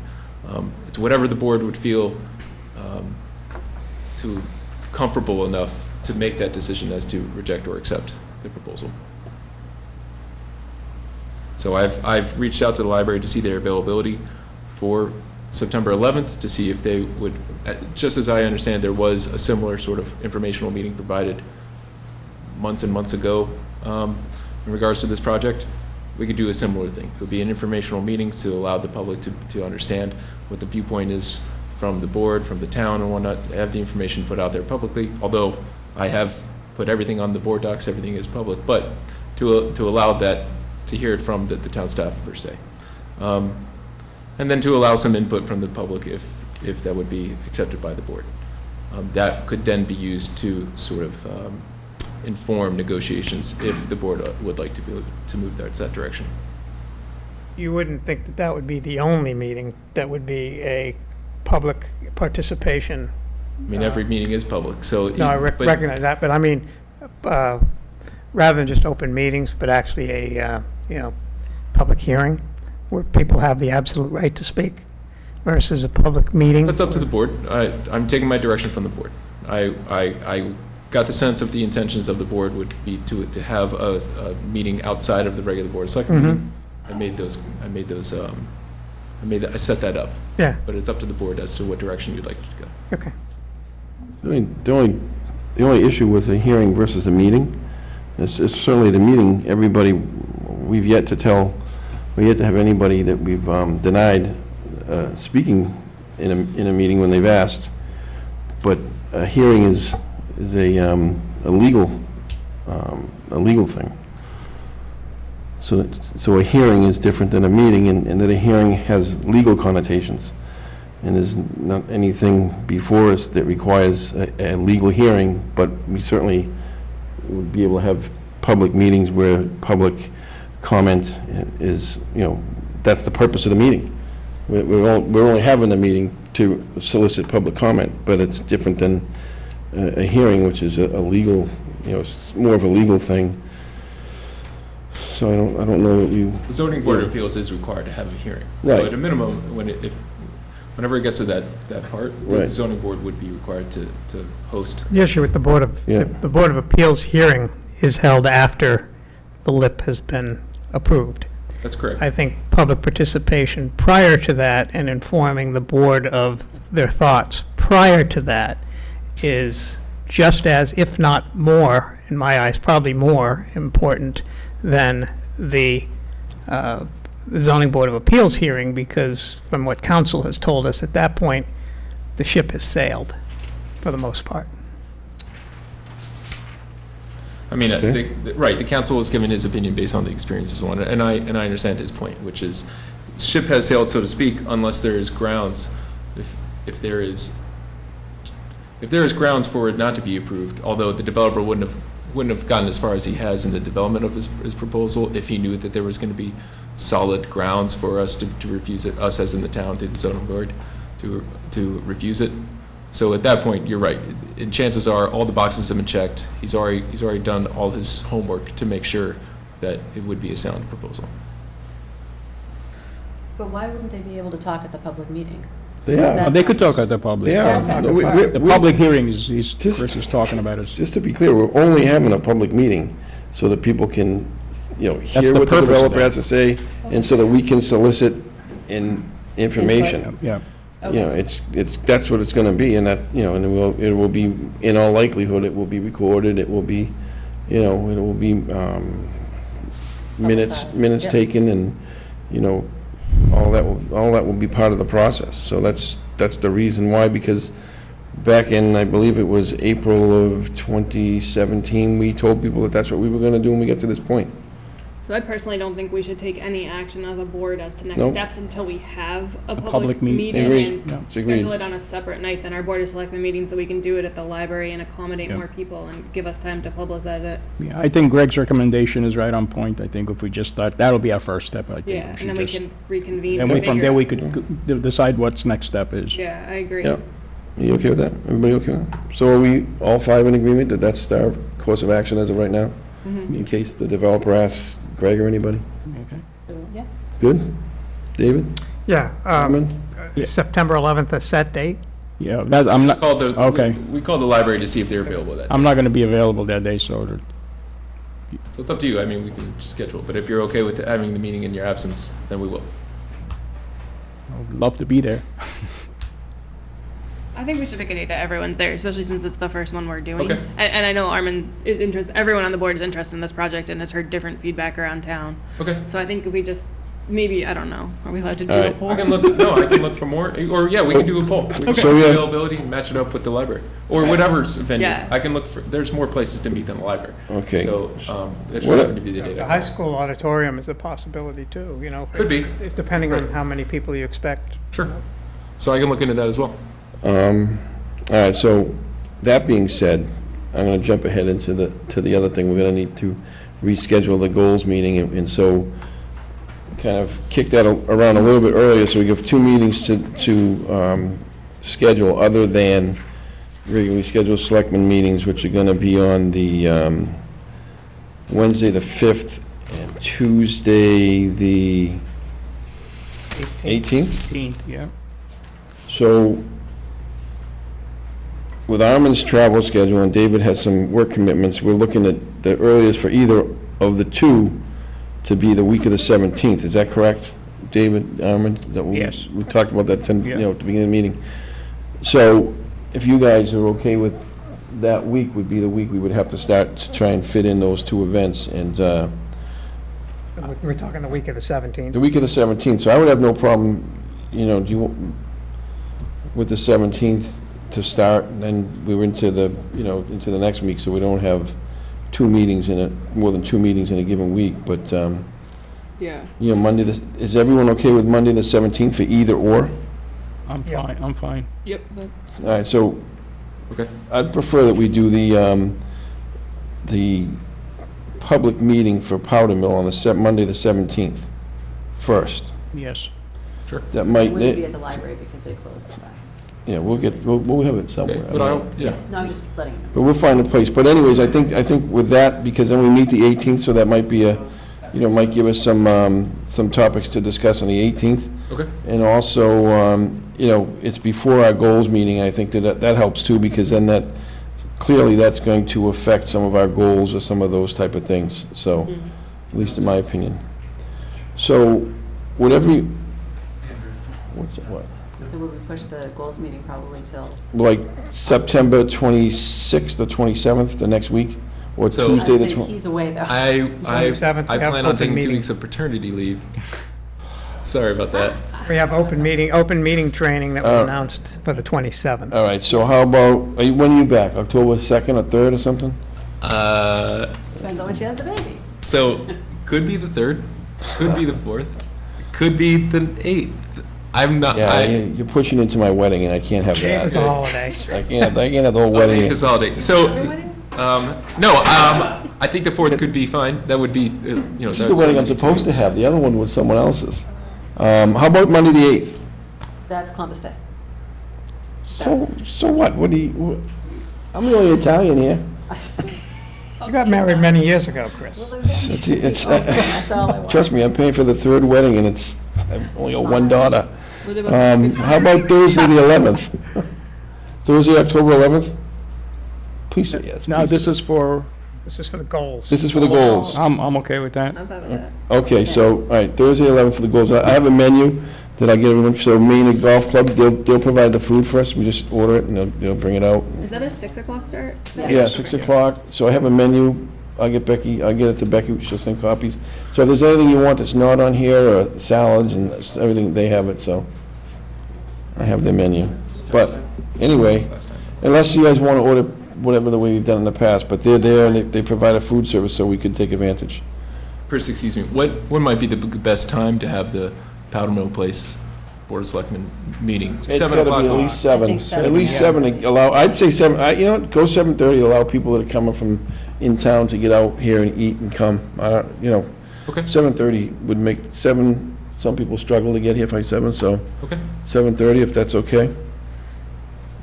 Speaker 3: It's whatever the board would feel comfortable enough to make that decision as to reject or accept the proposal. So I've reached out to the library to see their availability for September 11th to see if they would, just as I understand, there was a similar sort of informational meeting provided months and months ago in regards to this project. We could do a similar thing. It would be an informational meeting to allow the public to understand what the viewpoint is from the board, from the town and whatnot, to have the information put out there publicly, although I have put everything on the board docs, everything is public, but to allow that, to hear it from the town staff per se. And then to allow some input from the public if that would be accepted by the board. That could then be used to sort of inform negotiations if the board would like to move that direction.
Speaker 6: You wouldn't think that that would be the only meeting that would be a public participation?
Speaker 3: I mean, every meeting is public, so.
Speaker 6: No, I recognize that, but I mean, rather than just open meetings, but actually a, public hearing where people have the absolute right to speak versus a public meeting?
Speaker 3: That's up to the board. I'm taking my direction from the board. I got the sense of the intentions of the board would be to have a meeting outside of the regular board of selectmen meeting. I set that up.
Speaker 6: Yeah.
Speaker 3: But it's up to the board as to what direction you'd like to go.
Speaker 6: Okay.
Speaker 5: the only issue with a hearing versus a meeting is certainly the meeting, we've yet to have anybody that we've denied speaking in a meeting when they've asked. But a hearing is a legal thing. So a hearing is different than a meeting, and that a hearing has legal connotations. And there's not anything before us that requires a legal hearing, but we certainly would be able to have public meetings where public comment is, that's the purpose of the meeting. We're only having a meeting to solicit public comment, but it's different than a hearing, which is a legal, it's more of a legal thing. So I don't know what you...
Speaker 3: The zoning board of appeals is required to have a hearing.
Speaker 5: Right.
Speaker 3: So at a minimum, whenever it gets to that part,
Speaker 5: Right.
Speaker 3: the zoning board would be required to host.
Speaker 6: The issue with the Board of Appeals hearing is held after the LIP has been approved.
Speaker 3: That's correct.
Speaker 6: I think public participation prior to that and informing the board of their thoughts prior to that is just as, if not more, in my eyes, probably more important than the zoning board of appeals hearing, because from what council has told us, at that point, the ship has sailed for the most part.
Speaker 3: I mean, the council has given his opinion based on the experiences on it, and I understand his point, which is, ship has sailed, so to speak, unless there is grounds, if there is grounds for it not to be approved, although the developer wouldn't have gotten as far as he has in the development of his proposal if he knew that there was going to be solid grounds for us to refuse it, us as in the town through the zoning board to refuse it. So at that point, you're right. And chances are all the boxes have been checked. He's already done all his homework to make sure that it would be a sound proposal.
Speaker 2: But why wouldn't they be able to talk at the public meeting?
Speaker 9: They could talk at the public. The public hearing is Chris is talking about it.
Speaker 5: Just to be clear, we're only having a public meeting so that people can, hear what the developer has to say, and so that we can solicit information.
Speaker 9: Yeah.
Speaker 5: That's what it's going to be, and that, and it will be, in all likelihood, it will be recorded, it will be, you know, it will be minutes
Speaker 2: Publicized, yeah.
Speaker 5: taken, and, you know, all that will be part of the process. So that's the reason why, because back in, I believe it was April of 2017, we told people that that's what we were going to do when we get to this point.
Speaker 12: So I personally don't think we should take any action as a board as to next
Speaker 5: Nope.
Speaker 12: steps until we have a
Speaker 9: public
Speaker 12: public
Speaker 9: meeting.
Speaker 12: meeting
Speaker 5: Agreed.
Speaker 12: and
Speaker 9: Yeah.
Speaker 5: It's agreed.
Speaker 12: schedule it on a separate night than our Board of Selectmen meeting, so we can do it at the library and accommodate
Speaker 9: Yeah.
Speaker 12: more people and give us time to publicize it.
Speaker 9: Yeah, I think Greg's recommendation is right on point. I think if we just start, that'll be our first step, I think.
Speaker 12: Yeah, and then we can reconvene.
Speaker 9: And
Speaker 12: and
Speaker 9: from
Speaker 12: figure
Speaker 9: there, we
Speaker 12: out-
Speaker 9: could decide what's next step is.
Speaker 12: Yeah, I agree.
Speaker 5: Yeah. Are you okay with that? Everybody okay with that? So are we all five in agreement that that's our course of action as of right now?
Speaker 12: Mhm.
Speaker 5: In case the developer asks Greg or anybody?
Speaker 9: Okay.
Speaker 2: Yeah.
Speaker 5: Good? David?
Speaker 6: Yeah,
Speaker 5: Armand?
Speaker 9: Yeah.
Speaker 6: September 11th, a set date?
Speaker 9: Yeah, that, I'm not,
Speaker 3: Called the,
Speaker 9: Okay.
Speaker 3: we called the library to see if they're available that day.
Speaker 9: I'm not gonna be available that day, so
Speaker 3: So it's up to you. I mean, we can schedule, but if you're okay with having the meeting in your absence, then we will.
Speaker 9: I'd love to be there.
Speaker 12: I think we should pick a date that everyone's there, especially since it's the first one we're doing.
Speaker 3: Okay.
Speaker 12: And I know Armin is interested, everyone on the board is interested in this project and has heard different feedback around town.
Speaker 3: Okay.
Speaker 12: So I think if we just, maybe, I don't know, are we allowed to do
Speaker 5: All
Speaker 12: a
Speaker 5: right.
Speaker 12: poll?
Speaker 3: I can look, no, I can look for more, or yeah, we can do a poll. We can
Speaker 5: So,
Speaker 3: check
Speaker 5: yeah.
Speaker 3: availability and match it up with the library, or whatever's venue.
Speaker 12: Yeah.
Speaker 3: I can look for, there's more places to meet than the library.
Speaker 5: Okay.
Speaker 3: So, that just
Speaker 5: What-
Speaker 3: happened to be the day.
Speaker 6: The high school auditorium is a possibility too, you know.
Speaker 3: Could be.
Speaker 6: Depending on how many people you expect.
Speaker 3: Sure. So I can look into that as well.
Speaker 5: All right, so that being said, I'm going to jump ahead into the other thing. We're going to need to reschedule the goals meeting, and so kind of kick that around a little bit earlier, so we have two meetings to schedule, other than regularly scheduled selectmen meetings, which are going to be on the Wednesday the 5th and Tuesday the 18th.
Speaker 9: 18th, yeah.
Speaker 5: So, with Armin's travel schedule, and David has some work commitments, we're looking at the earliest for either of the two to be the week of the 17th. Is that correct, David, Armin?
Speaker 9: Yes.
Speaker 5: We talked about that, at the
Speaker 9: Yeah.
Speaker 5: beginning of the meeting. So, if you guys are okay with that week, would be the week we would have to start to try and fit in those two events. And
Speaker 6: We're talking the week of the 17th.
Speaker 5: the week of the 17th, so I would have no problem, with the 17th to start, and then we're into the next week, so we don't have more than two meetings in a given week, but,
Speaker 12: Yeah.
Speaker 5: Monday, is everyone okay with Monday the 17th for either or?
Speaker 9: I'm
Speaker 6: Yeah.
Speaker 9: fine, I'm fine.
Speaker 12: Yep.
Speaker 5: All right, so
Speaker 3: Okay.
Speaker 5: I'd prefer that we do the public meeting for Powder Mill on Monday the 17th first.
Speaker 9: Yes.
Speaker 3: Sure.
Speaker 5: That
Speaker 2: It
Speaker 5: might,
Speaker 2: wouldn't be at the library because they closed at 5.
Speaker 5: yeah, we'll have it somewhere.
Speaker 3: Okay, but I'll, yeah.
Speaker 2: No, I'm just letting you know.
Speaker 5: But we'll find a place. But anyways, I think with that, because then we meet the 18th, so that might be might give us some topics to discuss on the 18th.
Speaker 3: Okay.
Speaker 5: And also, it's before our goals meeting. I think that helps too, because then clearly that's going to affect some of our goals or some of those type of things. So, at least in my opinion. So, whatever what?
Speaker 2: So would we push the goals meeting probably till?
Speaker 5: Like September 26th or 27th, the next week? Or
Speaker 3: So-
Speaker 5: Tuesday the
Speaker 2: I'd say
Speaker 5: 20th?
Speaker 2: he's away though.
Speaker 3: I
Speaker 6: 27th, we have
Speaker 3: plan on
Speaker 6: open
Speaker 3: taking 2
Speaker 6: meeting.
Speaker 3: weeks of paternity leave. Sorry about that.
Speaker 6: We have open meeting training that was announced for the 27th.
Speaker 5: All right, so how about, when are you back? October 2nd or 3rd or something?
Speaker 2: Depends on when she has the baby.
Speaker 3: So, could be the 3rd, could be the 4th, could be the 8th. I'm not,
Speaker 5: Yeah,
Speaker 3: I,
Speaker 5: you're pushing into my wedding, and I can't have that.
Speaker 6: It's a holiday.
Speaker 5: I can't have the whole
Speaker 3: okay,
Speaker 5: wedding.
Speaker 3: consolidate. So, I think the 4th could be fine. That would be,
Speaker 5: This is the wedding I'm supposed to have. The other one was someone else's. How about Monday the 8th?
Speaker 2: That's Columbus Day.
Speaker 5: So what? I'm the only Italian here.
Speaker 6: You got married many years ago, Chris.
Speaker 5: It's
Speaker 2: That's all I want.
Speaker 5: trust me, I'm paying for the 3rd wedding, and I only got one daughter. How about Thursday the 11th? Thursday, October 11th? Please say yes.
Speaker 9: Now,
Speaker 5: please.
Speaker 9: this is for,
Speaker 6: This is for the goals.
Speaker 5: This is for the goals.
Speaker 9: I'm okay with that.
Speaker 12: I'm fine with that.
Speaker 5: Okay, so, all right, Thursday 11th for the goals. I have a menu that I give everyone, so Maynard Golf Club, they'll provide the food for us. We just order it, and they'll bring it out.
Speaker 12: Is that a 6 o'clock start?
Speaker 5: Yeah, 6 o'clock. So I have a menu get Becky, I'll get it to Becky, she'll send copies. So if there's anything you want that's not on here, or salads and everything, they have it, so I have their menu. But anyway, unless you guys want to order whatever the way you've done in the past, but they're there and they provide a food service so we can take advantage.
Speaker 3: Chris, excuse me, when might be the best time to have the Powder Mill Place Board of Selectmen meeting?
Speaker 5: It's
Speaker 3: 7
Speaker 5: gotta
Speaker 3: o'clock?
Speaker 5: be at least seven.
Speaker 2: I think seven,
Speaker 5: At least
Speaker 2: yeah.
Speaker 5: seven, to allow, I'd say seven, you know, what, go 7:30, allow people that are coming from in town to get out here and eat and come. I don't, you know,
Speaker 3: Okay,
Speaker 5: 7:30 would make, some people struggle to get here by 7, so
Speaker 3: okay.
Speaker 5: 7:30, if that's okay.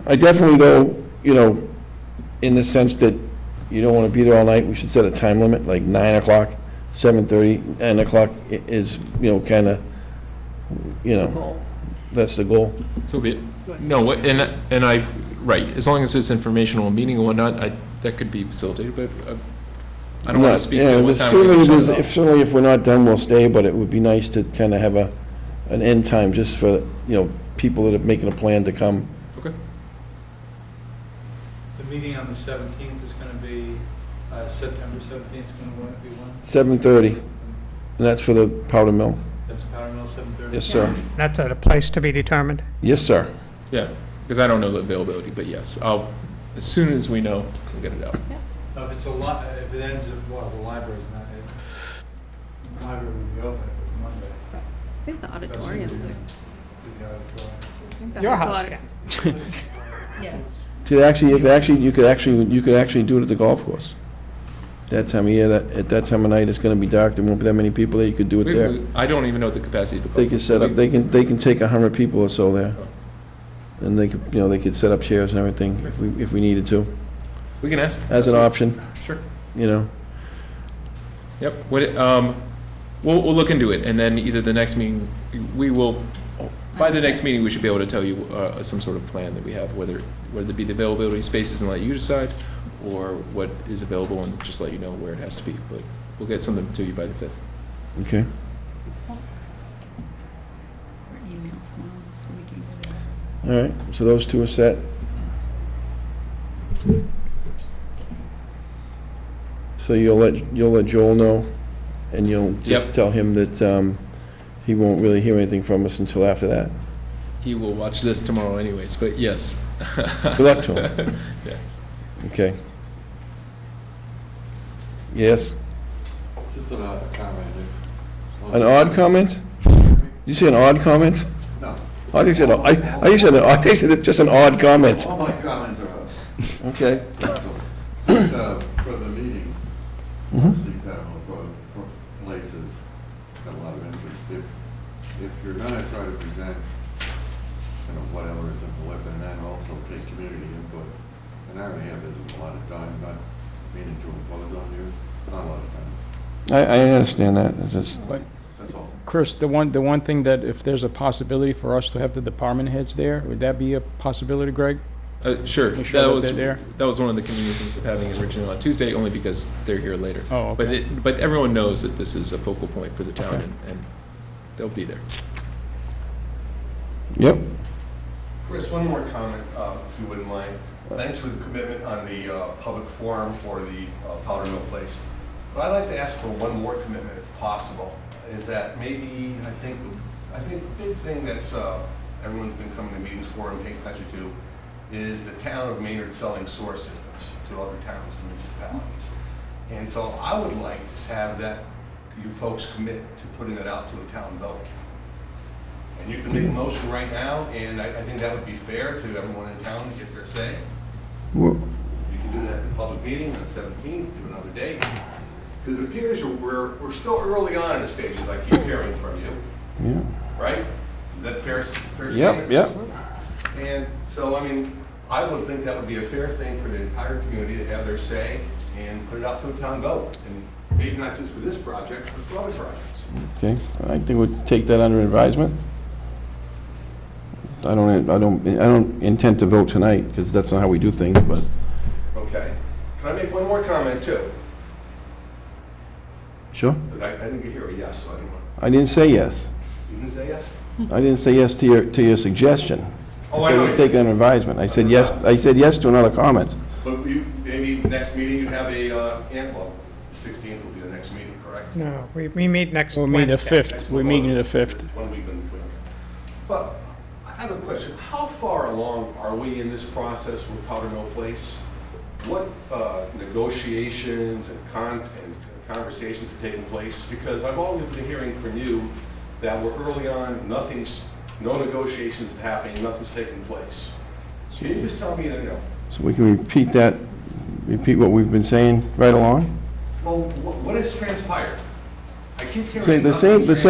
Speaker 5: I definitely, though, you know, in the sense that you don't want to be there all night, we should set a time limit, like 9 o'clock, 7:30, 9 o'clock is, you know, kind of, you know, that's the goal.
Speaker 3: So be it. No, and I, right, as long as it's informational meeting and whatnot, that could be facilitated, but I don't want to speak to what time we're gonna shut it off.
Speaker 5: Certainly, if we're not done, we'll stay, but it would be nice to kind of have an end time just for, you know, people that are making a plan to come.
Speaker 3: Okay.
Speaker 1: The meeting on the 17th is going to be, September 17th is going to be one?
Speaker 5: 7:30, and that's for the powder mill.
Speaker 1: That's Powder Mill, 7:30?
Speaker 5: Yes, sir.
Speaker 6: That's at a place to be determined?
Speaker 5: Yes, sir.
Speaker 3: Yeah, because I don't know the availability, but yes, as soon as we know, we'll get it out.
Speaker 1: If it's if it ends at, well, the library's not, the library will be open if Monday.
Speaker 12: I think the auditoriums are.
Speaker 1: The auditorium.
Speaker 12: I think the
Speaker 6: Your
Speaker 12: high
Speaker 6: house
Speaker 12: school
Speaker 6: can.
Speaker 7: Yeah.
Speaker 5: You could actually do it at the golf course. That time of year, at that time of night, it's gonna be dark, there won't be that many people there, you could do it there.
Speaker 3: I don't even know the capacity of the golf.
Speaker 5: They could set up, they can take 100 people or so there. And they could, you know, they could set up chairs and everything if we needed to,
Speaker 3: We can ask.
Speaker 5: as an option,
Speaker 3: Sure.
Speaker 5: you know.
Speaker 3: Yep, we'll look into it, and then either the next meeting, by the next meeting, we should be able to tell you some sort of plan that we have, whether it be the availability of spaces and let you decide, or what is available and just let you know where it has to be. But we'll get something to you by the 5th.
Speaker 5: Okay.
Speaker 7: Or email tomorrow, so we can get it.
Speaker 5: All right, so those two are set. So you'll let Joel know, and you'll
Speaker 3: Yep.
Speaker 5: just tell him that he won't really hear anything from us until after that.
Speaker 3: He will watch this tomorrow anyways, but yes.
Speaker 5: Good luck to him.
Speaker 3: Yes.
Speaker 5: Okay. Yes?
Speaker 4: Just an odd comment.
Speaker 5: An odd comment? Did you say an odd comment?
Speaker 4: No.
Speaker 5: I think you said just an odd comment.
Speaker 4: All my comments are odd.
Speaker 5: Okay.
Speaker 4: Just, for the meeting, obviously, for places, got a lot of interest. If you're gonna try to present, you know, whatever is in the whip, and then also take community input, and I already have this a lot of time, not meaning to impose on you, not a lot of time.
Speaker 5: I understand that. It's just,
Speaker 4: That's all.
Speaker 9: Chris, the one thing that if there's a possibility for us to have the department heads there, would that be a possibility, Greg?
Speaker 3: Sure.
Speaker 9: Make sure that they're there.
Speaker 3: That was one of the conveniences of having it originally on Tuesday, only because they're here later.
Speaker 9: Oh, okay.
Speaker 3: But everyone knows that this is a focal point for the town,
Speaker 9: Okay.
Speaker 3: and they'll be there.
Speaker 5: yep.
Speaker 14: Chris, one more comment, if you wouldn't mind. Thanks for the commitment on the public forum for the Powder Mill Place. But I'd like to ask for one more commitment, if possible, is that maybe, I think the big thing that's everyone's been coming to meetings for and paying attention to is the town of Maynard selling sewer systems to other towns and municipalities. And so I would like to have that, you folks commit to putting it out to a town vote. And you can make a motion right now, and I think that would be fair to everyone in town to get their say.
Speaker 5: Well,
Speaker 14: You can do that at the public meeting on the 17th, do another date. Because it appears we're still early on in the stages, I keep hearing from you,
Speaker 5: yeah.
Speaker 14: right? Is that fair statement?
Speaker 5: Yep.
Speaker 14: And so, I mean, I would think that would be a fair thing for the entire community to have their say and put it out to a town vote. And maybe not just for this project, but for other projects.
Speaker 5: Okay, I think we'll take that under advisement. I don't intend to vote tonight, because that's not how we do things, but,
Speaker 14: Okay. Can I make one more comment too?
Speaker 5: sure.
Speaker 14: I didn't get here a yes, so I didn't want,
Speaker 5: I didn't say yes.
Speaker 14: you didn't say yes?
Speaker 5: I didn't say yes to your suggestion.
Speaker 14: Oh,
Speaker 5: I
Speaker 14: I know
Speaker 5: said
Speaker 14: you
Speaker 5: we'll take it under advisement. I said yes to another comment.
Speaker 14: But maybe next meeting you'd have a, 16th will be the next meeting, correct?
Speaker 6: No, we meet next
Speaker 9: We'll meet the
Speaker 6: Wednesday.
Speaker 9: 5th, we're meeting the 5th.
Speaker 14: 1 week in between. But I have a question. How far along are we in this process with Powder Mill Place? What negotiations and conversations have taken place? Because I've always been hearing from you that we're early on, no negotiations are happening, nothing's taking place. Can you just tell me,
Speaker 5: So we can repeat what we've been saying right along?
Speaker 14: well, what has transpired? I keep hearing
Speaker 5: Say the
Speaker 14: nothing's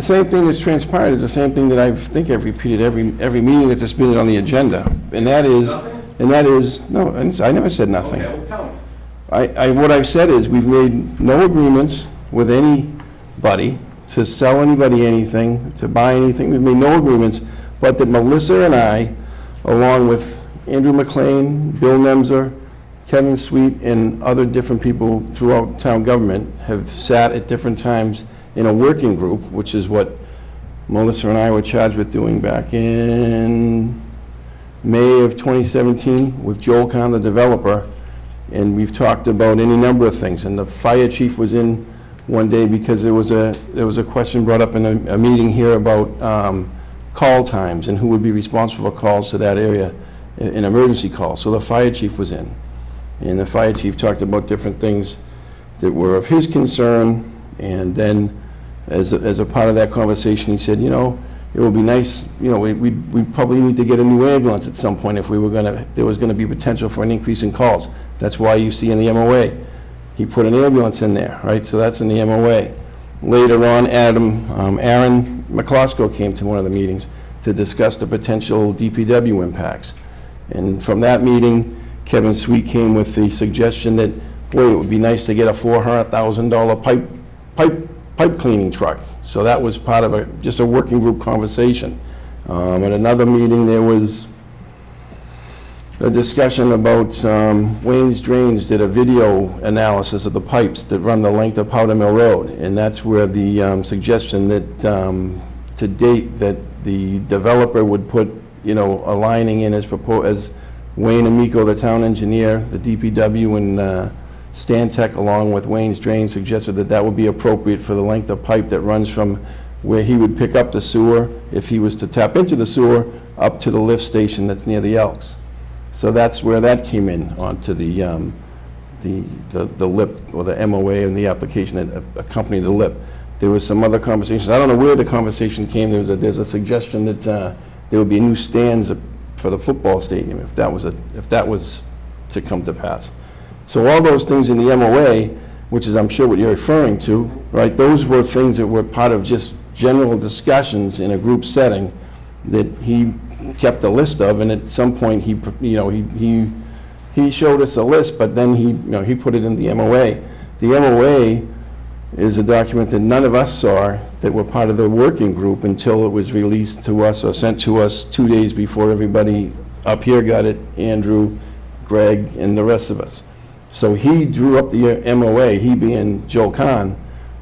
Speaker 5: same thing that's transpired is the same thing that I think I've repeated every meeting that's been on the agenda. And that is, no, I never said nothing.
Speaker 14: Okay, well, tell me.
Speaker 5: What I've said is, we've made no agreements with anybody to sell anybody anything, to buy anything. We've made no agreements, but that Melissa and I, along with Andrew McLean, Bill Nemser, Kevin Sweet, and other different people throughout town government, have sat at different times in a working group, which is what Melissa and I were charged with doing back in May of 2017 with Joel Kahn, the developer, and we've talked about any number of things. And the fire chief was in one day because there was a question brought up in a meeting here about call times and who would be responsible for calls to that area, an emergency call. So the fire chief was in, and the fire chief talked about different things that were of his concern. And then, as a part of that conversation, he said, it would be nice, we probably need to get a new ambulance at some point if there was gonna be potential for an increase in calls. That's why you see in the MOA, he put an ambulance in there, right? So that's in the MOA. Later on, Aaron McCloskey came to one of the meetings to discuss the potential DPW impacts. And from that meeting, Kevin Sweet came with the suggestion that, boy, it would be nice to get a $400,000 pipe cleaning truck. So that was part of just a working group conversation. At another meeting, there was a discussion about Wayne's Drains did a video analysis of the pipes that run the length of Powder Mill Road. And that's where the suggestion that to date that the developer would put, a lining in as Wayne Amico, the town engineer, the DPW, and Stantec, along with Wayne's Drain, suggested that would be appropriate for the length of pipe that runs from where he would pick up the sewer, if he was to tap into the sewer, up to the lift station that's near the Elks. So that's where that came in onto the LIP, or the MOA, and the application that accompanied the LIP. There was some other conversations. I don't know where the conversation came. There's a suggestion that there would be new stands for the football stadium if that was to come to pass. So all those things in the MOA, which is I'm sure what you're referring to, right? Those were things that were part of just general discussions in a group setting that he kept a list of, and at some point he showed us a list, but then he put it in the MOA. The MOA is a document that none of us saw that were part of the working group until it was released to us or sent to us 2 days before everybody up here got it, Andrew, Greg, and the rest of us. So he drew up the MOA, he being Joe Kahn,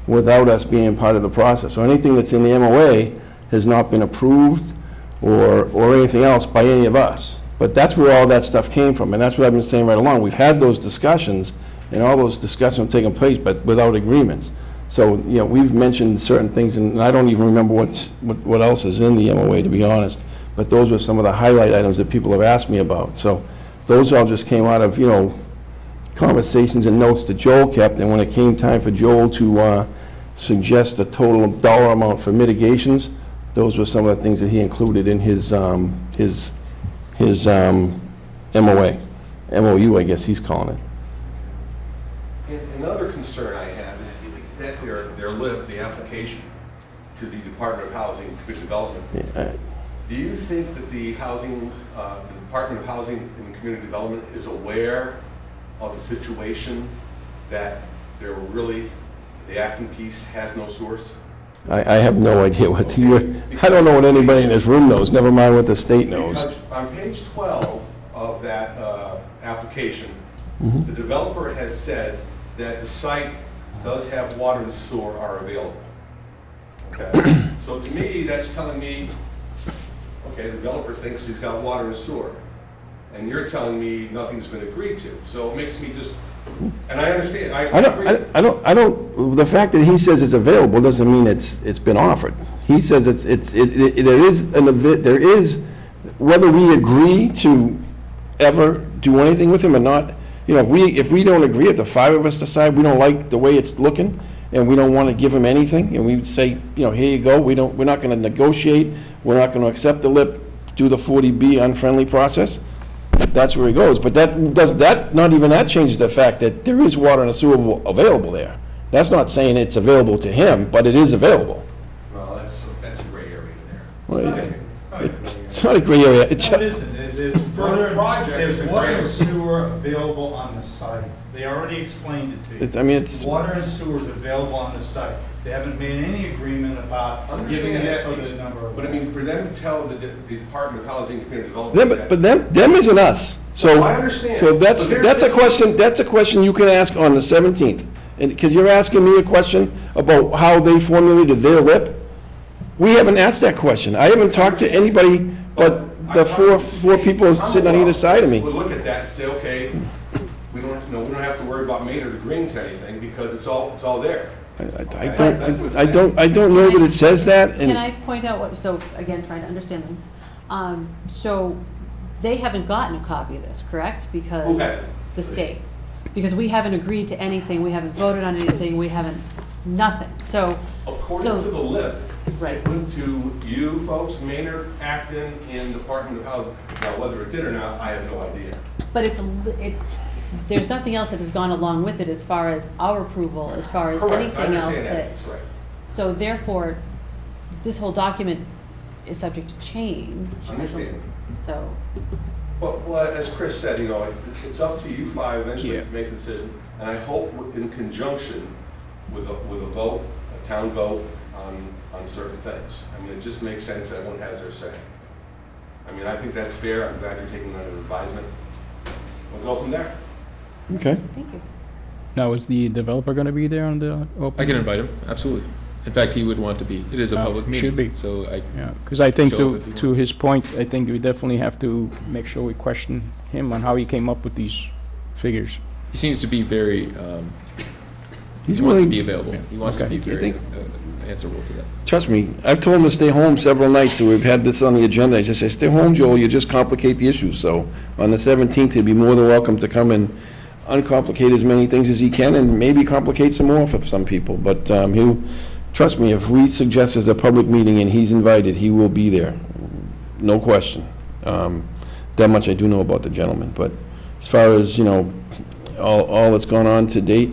Speaker 5: without us being part of the process. So anything that's in the MOA has not been approved or anything else by any of us. But that's where all that stuff came from, and that's what I've been saying right along. We've had those discussions, and all those discussions have taken place, but without agreements. So, we've mentioned certain things, and I don't even remember what else is in the MOA, to be honest. But those were some of the highlight items that people have asked me about. So those all just came out of, conversations and notes that Joel kept, and when it came time for Joel to suggest a total dollar amount for mitigations, those were some of the things that he included in his MOA, MOU, I guess he's calling it.
Speaker 14: Another concern I have is that their LIP, the application to the Department of Housing and Community Development. Do you think that the Department of Housing and Community Development is aware of the situation that the Acton piece has no source?
Speaker 5: I have no idea I don't know what anybody in this room knows, never mind what the state knows.
Speaker 14: Because on page 12 of that application, the developer has said that the site does have water and sewer are available. Okay, so to me, that's telling me, okay, the developer thinks he's got water and sewer, and you're telling me nothing's been agreed to. So it makes me just And I understand, I agree.
Speaker 5: I don't, the fact that he says it's available doesn't mean it's been offered. He says there is, whether we agree to ever do anything with him or not, you know, if we don't agree, if the five of us decide we don't like the way it's looking, and we don't want to give him anything, and we say, you know, here you go, we're not going to negotiate, we're not going to accept the lip, do the 40B unfriendly process, that's where he goes. But not even that changes the fact that there is water and sewer available there. That's not saying it's available to him, but it is available.
Speaker 14: Well, that's a gray area there.
Speaker 5: Well, it's not a gray area. It's
Speaker 1: No, it isn't. There's
Speaker 14: For a project,
Speaker 1: there's
Speaker 14: it's a
Speaker 1: water
Speaker 14: grant.
Speaker 1: and sewer available on the site. They already explained it to you.
Speaker 5: It's, I mean, it's,
Speaker 1: Water and sewer is available on the site. They haven't made any agreement about giving
Speaker 14: Understand
Speaker 1: it
Speaker 14: that,
Speaker 1: for
Speaker 14: piece,
Speaker 1: the number of.
Speaker 14: but I mean, for them to tell the Department of Housing and Community
Speaker 5: yeah,
Speaker 14: Development.
Speaker 5: but them isn't us. So,
Speaker 14: I understand.
Speaker 5: so that's
Speaker 14: But there's
Speaker 5: a question you can ask on the 17th. And, because you're asking me a question about how they formulated their lip. We haven't asked that question. I haven't talked to anybody but the four people sitting on either side of me.
Speaker 14: We'll look at that and say, okay, we don't have to worry about Maynard agreeing to anything because it's all there.
Speaker 5: I don't know that it says that,
Speaker 2: Can
Speaker 5: and
Speaker 2: I point out what, so again, trying to understand things. So they haven't gotten a copy of this, correct?
Speaker 14: Who
Speaker 2: Because
Speaker 14: hasn't?
Speaker 2: the state. Because we haven't agreed to anything, we haven't voted on anything, we haven't, nothing. So,
Speaker 14: According to the list,
Speaker 2: right.
Speaker 14: it went to you folks, Maynard, Acton, and Department of Housing. Now, whether it did or not, I have no idea.
Speaker 2: But it's, there's nothing else that has gone along with it as far as our approval, as far as
Speaker 14: Correct, I
Speaker 2: anything else
Speaker 14: understand
Speaker 2: that.
Speaker 14: That's right.
Speaker 2: So therefore, this whole document is subject to change.
Speaker 14: I understand.
Speaker 2: So,
Speaker 14: Well, as Chris said, you know, it's up to you five eventually to make the decision, and I hope in conjunction with a vote, a town vote on certain things. I mean, it just makes sense that everyone has their say. I mean, I think that's fair. I'm glad you're taking that under advisement. We'll go from there.
Speaker 5: okay.
Speaker 2: thank you.
Speaker 9: Now, is the developer going to be there on the open?
Speaker 3: I can invite him, absolutely. In fact, he would want to be. It is a public
Speaker 9: Should
Speaker 3: meeting.
Speaker 9: be.
Speaker 3: So
Speaker 9: Yeah, because I think
Speaker 3: Show up if he
Speaker 9: to
Speaker 3: wants.
Speaker 9: his point, I think we definitely have to make sure we question him on how he came up with these figures.
Speaker 3: he seems to be very,
Speaker 5: He's
Speaker 3: he wants to
Speaker 5: willing-
Speaker 3: be available. He wants to
Speaker 9: Okay.
Speaker 3: be very
Speaker 5: think-
Speaker 3: answerable to that.
Speaker 5: Trust me, I've told him to stay home several nights, so we've had this on the agenda. I just say, stay home, Joel, you just complicate the issue. So on the 17th, he'd be more than welcome to come and uncomplicate as many things as he can, and maybe complicate some more for some people. But trust me, if we suggest there's a public meeting and he's invited, he will be there, no question. That much I do know about the gentleman. But as far as, you know, all that's gone on to date,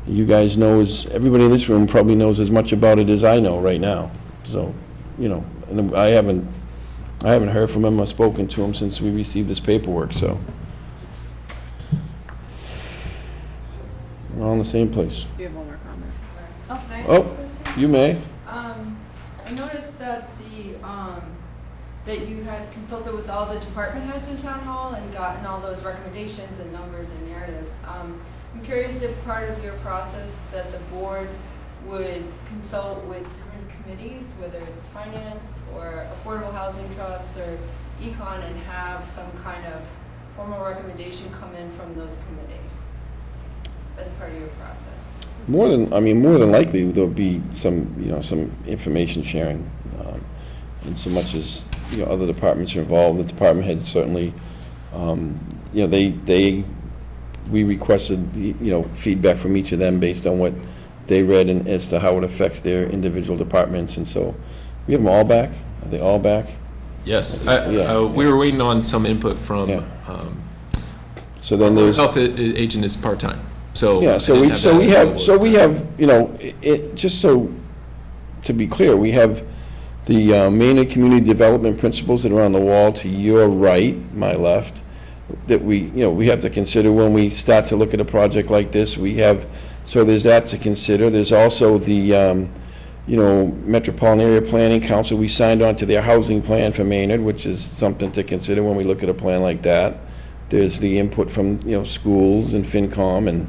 Speaker 5: you guys know, everybody in this room probably knows as much about it as I know right now. So, you know, and I haven't heard from him or spoken to him since we received this paperwork, so. We're all in the same place.
Speaker 12: You have one more comment.
Speaker 15: Oh, can I ask
Speaker 5: Oh.
Speaker 15: a question?
Speaker 5: You may.
Speaker 15: I noticed that that you had consulted with all the department heads in town hall and gotten all those recommendations and numbers and narratives. I'm curious if part of your process that the board would consult with different committees, whether it's finance or affordable housing trusts or econ, and have some kind of formal recommendation come in from those committees as part of your process.
Speaker 5: More than likely, there'll be some, you know, some information sharing, in so much as, you know, other departments are involved. The department heads certainly, you know, we requested, you know, feedback from each of them based on what they read and as to how it affects their individual departments, and so, we have them all back? Are they all back?
Speaker 3: Yes,
Speaker 5: Yeah.
Speaker 3: we were waiting on some input from,
Speaker 5: Yeah. So then there's.
Speaker 3: health agent is part-time, so.
Speaker 5: Yeah,
Speaker 3: I
Speaker 5: so
Speaker 3: didn't
Speaker 5: we, so
Speaker 3: that
Speaker 5: we have,
Speaker 3: available
Speaker 5: so
Speaker 3: at the
Speaker 5: we
Speaker 3: time.
Speaker 5: have, you know, just so, to be clear, we have the Maynard Community Development Principles that are on the wall to your right, my left, that we, you know, we have to consider when we start to look at a project like this. We have, so there's that to consider. There's also the, you know, Metropolitan Area Planning Council. We signed on to their housing plan for Maynard, which is something to consider when we look at a plan like that. There's the input from, you know, schools and FinCom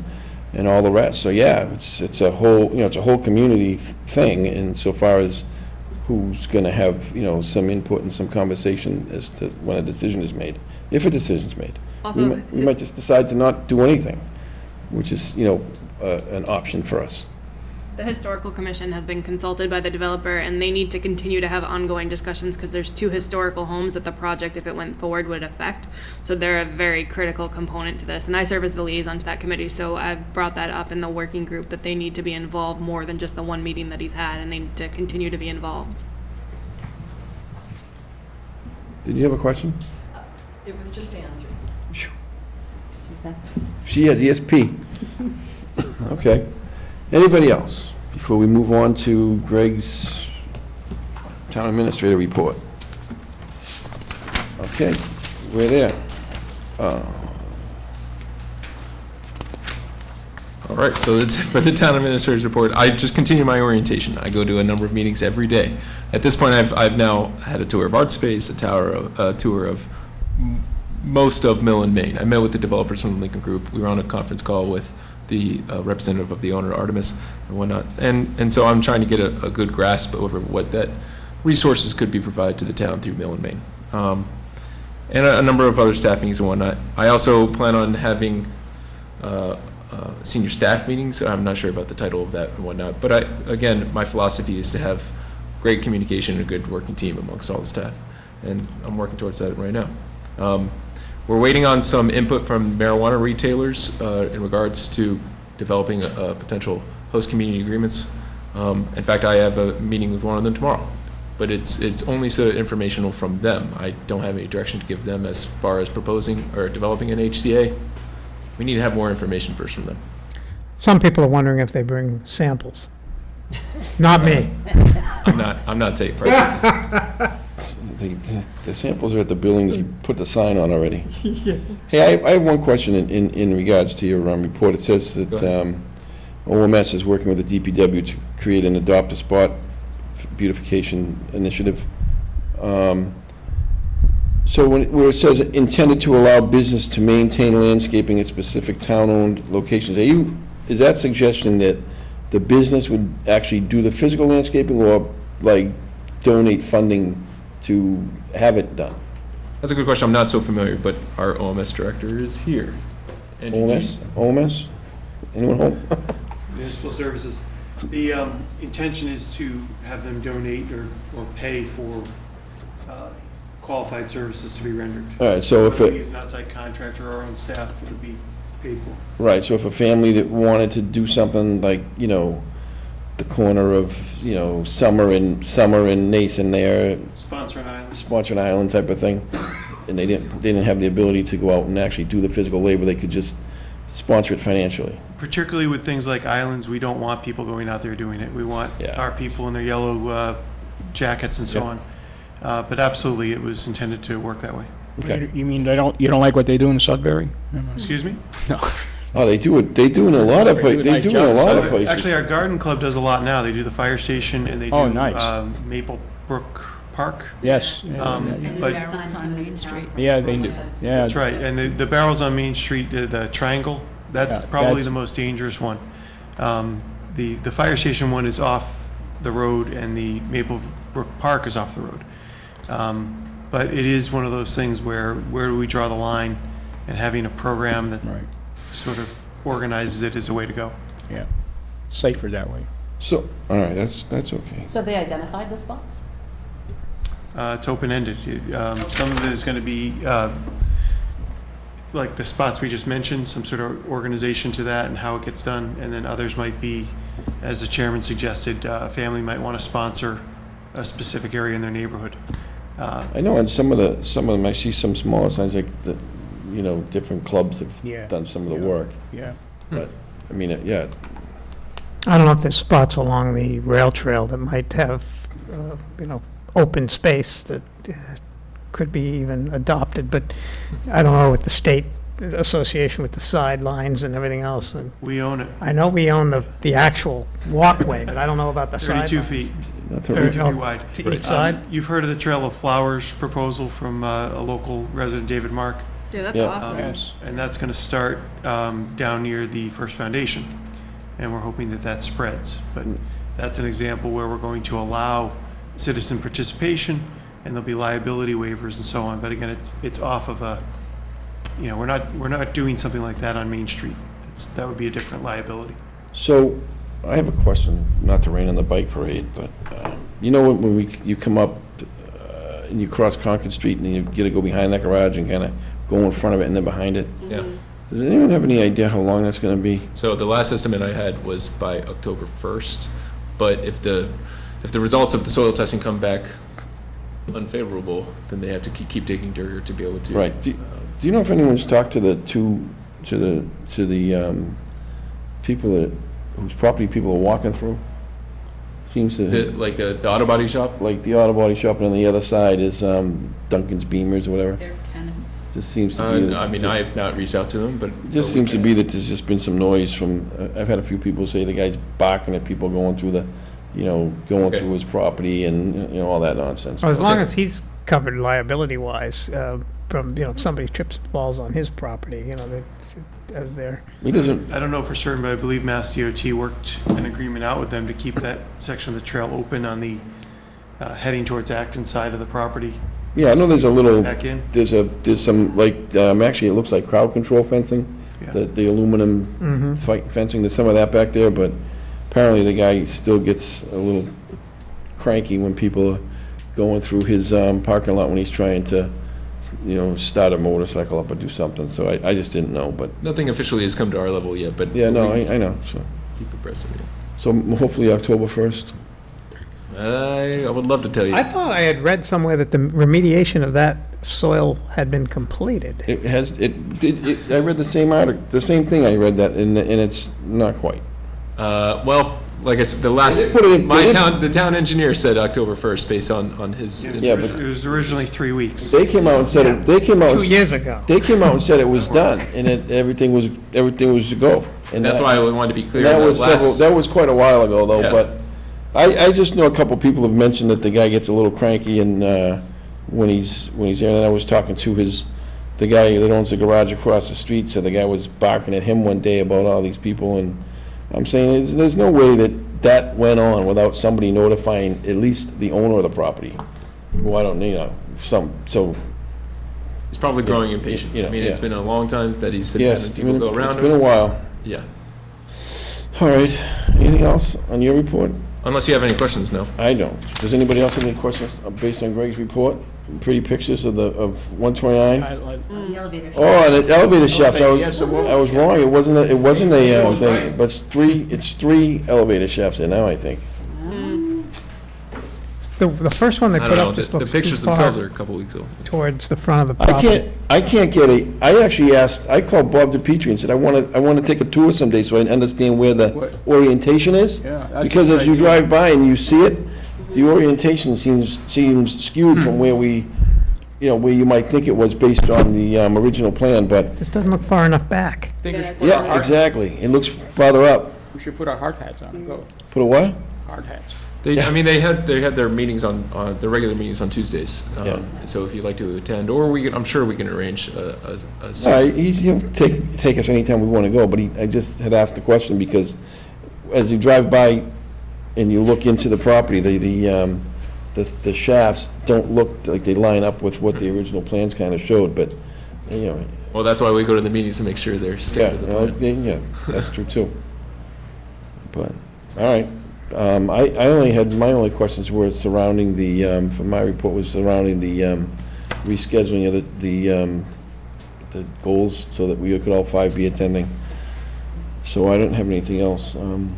Speaker 5: and all the rest. So yeah, it's a whole, you know, it's a whole community thing insofar as who's going to have, you know, some input and some conversation as to when a decision is made, if a decision's made.
Speaker 12: Also,
Speaker 5: We might just decide to not do anything. which is, an option for us.
Speaker 12: The historical commission has been consulted by the developer, and they need to continue to have ongoing discussions because there's 2 historical homes that the project, if it went forward, would affect. So they're a very critical component to this, and I serve as the liaison to that committee, so I've brought that up in the working group that they need to be involved more than just the one meeting that he's had, and they need to continue to be involved.
Speaker 5: Did you have a question?
Speaker 15: It was just answered.
Speaker 2: She's that.
Speaker 5: She has ESP. Okay. Anybody else before we move on to Greg's town administrator report? Okay, we're there.
Speaker 3: All right, so that's for the town administrator's report. I just continue my orientation. I go to a number of meetings every day. At this point, I've now had a tour of Art Space, a tour of most of Mill and Main. I met with the developers from the Lincoln Group. We were on a conference call with the representative of the owner, Artemis, and whatnot. And so I'm trying to get a good grasp over what that resources could be provided to the town through Mill and Main. And a number of other staff meetings and whatnot. I also plan on having senior staff meetings. I'm not sure about the title of that and whatnot. But again, my philosophy is to have great communication and a good working team amongst all the staff. And I'm working towards that right now. We're waiting on some input from marijuana retailers in regards to developing potential host community agreements. In fact, I have a meeting with one of them tomorrow, but it's only so informational from them. I don't have any direction to give them as far as proposing or developing an HCA. We need to have more information first from them.
Speaker 6: Some people are wondering if they bring samples. Not me.
Speaker 3: I'm not taking pricing.
Speaker 5: The samples are at the buildings, you put the sign on already. Hey, I have one question in regards to your report. It says that OMS is working with the DPW to create an adopt a spot beautification initiative. So where it says intended to allow business to maintain landscaping at specific town-owned locations, is that suggesting that the business would actually do the physical landscaping or like donate funding to have it done?
Speaker 3: That's a good question. I'm not so familiar, but our OMS director is here. OMS?
Speaker 5: Anyone home?
Speaker 16: Municipal Services. The intention is to have them donate or pay for qualified services to be rendered.
Speaker 5: All right, so if
Speaker 16: Whether we use an outside contractor or our own staff would be paid for.
Speaker 5: Right, so if a family that wanted to do something like, the corner of, Summer and Nason there.
Speaker 16: Sponsor an
Speaker 5: island type of thing, and they didn't have the ability to go out and actually do the physical labor, they could just sponsor it financially.
Speaker 16: Particularly with things like islands, we don't want people going out there doing it. We want our people in their yellow jackets and so on. But absolutely, it was intended to work that way.
Speaker 5: Okay.
Speaker 9: You mean you don't like what they do in Sudbury?
Speaker 16: Excuse me?
Speaker 9: No.
Speaker 5: Oh, they do it in a lot of places.
Speaker 16: Actually, our garden club does a lot now. They do the fire station and they do Maple Brook Park.
Speaker 9: Yes.
Speaker 7: And the barrels on Main Street.
Speaker 9: Yeah, they do. Yeah.
Speaker 16: That's right. And the barrels on Main Street, the triangle, that's probably the most dangerous one. The fire station one is off the road and the Maple Brook Park is off the road. But it is one of those things where do we draw the line, and having a program that sort of organizes it is a way to go.
Speaker 9: Yeah, safer that way.
Speaker 5: So, all right, that's okay.
Speaker 2: So they identified the spots?
Speaker 16: It's open-ended. Some of it is going to be like the spots we just mentioned, some sort of organization to that and how it gets done, and then others might be, as the chairman suggested, a family might want to sponsor a specific area in their neighborhood.
Speaker 5: I know on some of them, I see some smaller signs like the, different clubs have done some of the work.
Speaker 9: Yeah.
Speaker 5: But, I mean,
Speaker 6: I don't know if there's spots along the rail trail that might have, open space that could be even adopted, but I don't know with the state association with the sidelines and everything else. And
Speaker 16: we own it.
Speaker 6: I know we own the actual walkway, but I don't know about the sidelines.
Speaker 16: 32 feet.
Speaker 5: 32
Speaker 16: feet wide.
Speaker 6: To each side?
Speaker 16: You've heard of the Trail of Flowers proposal from a local resident, David Mark?
Speaker 12: Yeah, that's awesome.
Speaker 16: Yes. And that's going to start down near the First Foundation, and we're hoping that spreads. But that's an example where we're going to allow citizen participation, and there'll be liability waivers and so on. But again, it's off of a, we're not doing something like that on Main Street. that would be a different liability.
Speaker 5: So, I have a question, not to rain on the bike parade, but, you know, when you come up and you cross Concord Street and you gotta go behind that garage and kinda go in front of it and then behind it?
Speaker 3: Yeah.
Speaker 5: Does anyone have any idea how long that's gonna be?
Speaker 3: So the last estimate I had was by October 1st, but if the results of the soil testing come back unfavorable, then they have to keep digging dirt to be able to.
Speaker 5: Right. Do you know if anyone's talked to the people that, whose property people are walking through? Seems to.
Speaker 3: Like the auto body shop?
Speaker 5: Like the auto body shop, and on the other side is Duncan's Beamers or whatever.
Speaker 7: They're tenants.
Speaker 5: Just seems to be.
Speaker 3: I mean, I've not reached out to them, but.
Speaker 5: It just seems to be that there's just been some noise from, I've had a few people say the guy's barking at people going through the, going through his property and, all that nonsense.
Speaker 6: Well, as long as he's covered liability-wise, from, if somebody trips and falls on his property, as they're.
Speaker 5: He doesn't.
Speaker 16: I don't know for certain, but I believe Mass DOT worked an agreement out with them to keep that section of the trail open on the heading towards Acton side of the property.
Speaker 5: Yeah, I know there's a little,
Speaker 16: Back in.
Speaker 5: there's some, actually, it looks like crowd control fencing,
Speaker 16: Yeah.
Speaker 5: the aluminum fight fencing, there's some of that back there, but apparently the guy still gets a little cranky when people are going through his parking lot when he's trying to, start a motorcycle up or do something, so I just didn't know, but.
Speaker 3: Nothing officially has come to our level yet, but.
Speaker 5: Yeah, no, I know, so.
Speaker 3: Keep abreast of it.
Speaker 5: So hopefully October 1st?
Speaker 3: I would love to tell you.
Speaker 6: I thought I had read somewhere that the remediation of that soil had been completed.
Speaker 5: It has, I read the same article, the same thing I read that, and it's not quite.
Speaker 3: Well, like I said, the town engineer said October 1st based on his.
Speaker 5: Yeah, but
Speaker 16: It was originally 3 weeks.
Speaker 5: they came out and said, they came out.
Speaker 6: 2 years ago.
Speaker 5: They came out and said it was done, and everything was to go.
Speaker 3: And that's why I wanted to be clear.
Speaker 5: That was quite a while ago, though,
Speaker 3: Yeah.
Speaker 5: but I just know a couple people have mentioned that the guy gets a little cranky and, when he's there, and I was talking to the guy that owns the garage across the street, said the guy was barking at him one day about all these people, and I'm saying, there's no way that went on without somebody notifying at least the owner of the property, who I don't, so.
Speaker 3: He's probably growing impatient. I mean, it's been a long time that he's been
Speaker 5: Yes,
Speaker 3: having people go around him.
Speaker 5: it's been a while.
Speaker 3: Yeah.
Speaker 5: All right, anything else on your report?
Speaker 3: Unless you have any questions, no.
Speaker 5: I don't. Does anybody else have any questions based on Greg's report? Pretty pictures of 129?
Speaker 2: The elevator.
Speaker 5: Oh, and the elevator shafts, I
Speaker 9: Yeah, so what-
Speaker 5: was wrong, it wasn't a thing, but it's three elevator shafts there now, I think.
Speaker 6: The first one they
Speaker 3: I
Speaker 6: put
Speaker 3: don't know.
Speaker 6: up just
Speaker 3: The
Speaker 6: looks too
Speaker 3: pictures themselves are
Speaker 6: far
Speaker 3: a couple weeks old.
Speaker 6: towards the front of the property.
Speaker 5: I can't get I actually I called Bob DePietri and said, I want to take a tour someday so I understand where the
Speaker 9: What?
Speaker 5: orientation is.
Speaker 9: Yeah, that's
Speaker 5: Because
Speaker 9: a good
Speaker 5: as you
Speaker 9: idea.
Speaker 5: drive by and you see it, the orientation seems skewed from where where you might think it was based on the original plan, but,
Speaker 6: Just doesn't look far enough back.
Speaker 9: I think we should put our
Speaker 5: yeah,
Speaker 9: hard-
Speaker 5: exactly. It looks farther up.
Speaker 9: We should put our hard hats on and go.
Speaker 5: Put a what?
Speaker 9: Hard hats.
Speaker 3: I mean, they had their meetings on their regular meetings on Tuesdays.
Speaker 5: Yeah.
Speaker 3: So if you'd like to attend, or I'm sure we can arrange a
Speaker 5: He'll take us anytime we want to go, but I just had asked the question because as you drive by and you look into the property, the shafts don't look like they line up with what the original plans kind of showed, but,
Speaker 3: Well, that's why we go to the meetings to make sure they're
Speaker 5: yeah,
Speaker 3: sticking to the plan.
Speaker 5: yeah, that's true too. But, all right. My only questions were surrounding for my report was surrounding the rescheduling of the goals so that we could all five be attending. So I don't have anything else.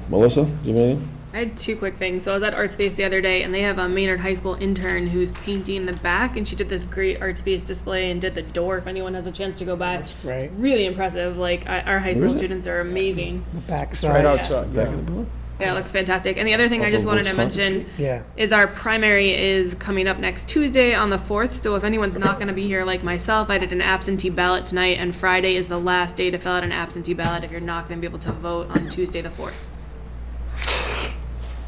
Speaker 5: Melissa, do you have anything?
Speaker 12: I had two quick things. So I was at Art Space the other day, and they have a Maynard High School intern who's painting the back, and she did this great Art Space display and did the door. If anyone has a chance to go by,
Speaker 6: Right.
Speaker 12: really impressive. Like our high
Speaker 5: Where
Speaker 12: school
Speaker 5: is it?
Speaker 12: students are amazing.
Speaker 6: The back
Speaker 9: Right
Speaker 6: side.
Speaker 9: outside.
Speaker 5: Back of the building?
Speaker 12: Yeah, it looks fantastic. And the other thing I
Speaker 5: Off
Speaker 12: just
Speaker 5: of
Speaker 12: wanted to
Speaker 5: Wisconsin
Speaker 12: mention
Speaker 6: Yeah.
Speaker 12: is our primary is coming up next Tuesday on the 4th. So if anyone's not going to be here like myself, I did an absentee ballot tonight, and Friday is the last day to fill out an absentee ballot if you're not going to be able to vote on Tuesday the 4th.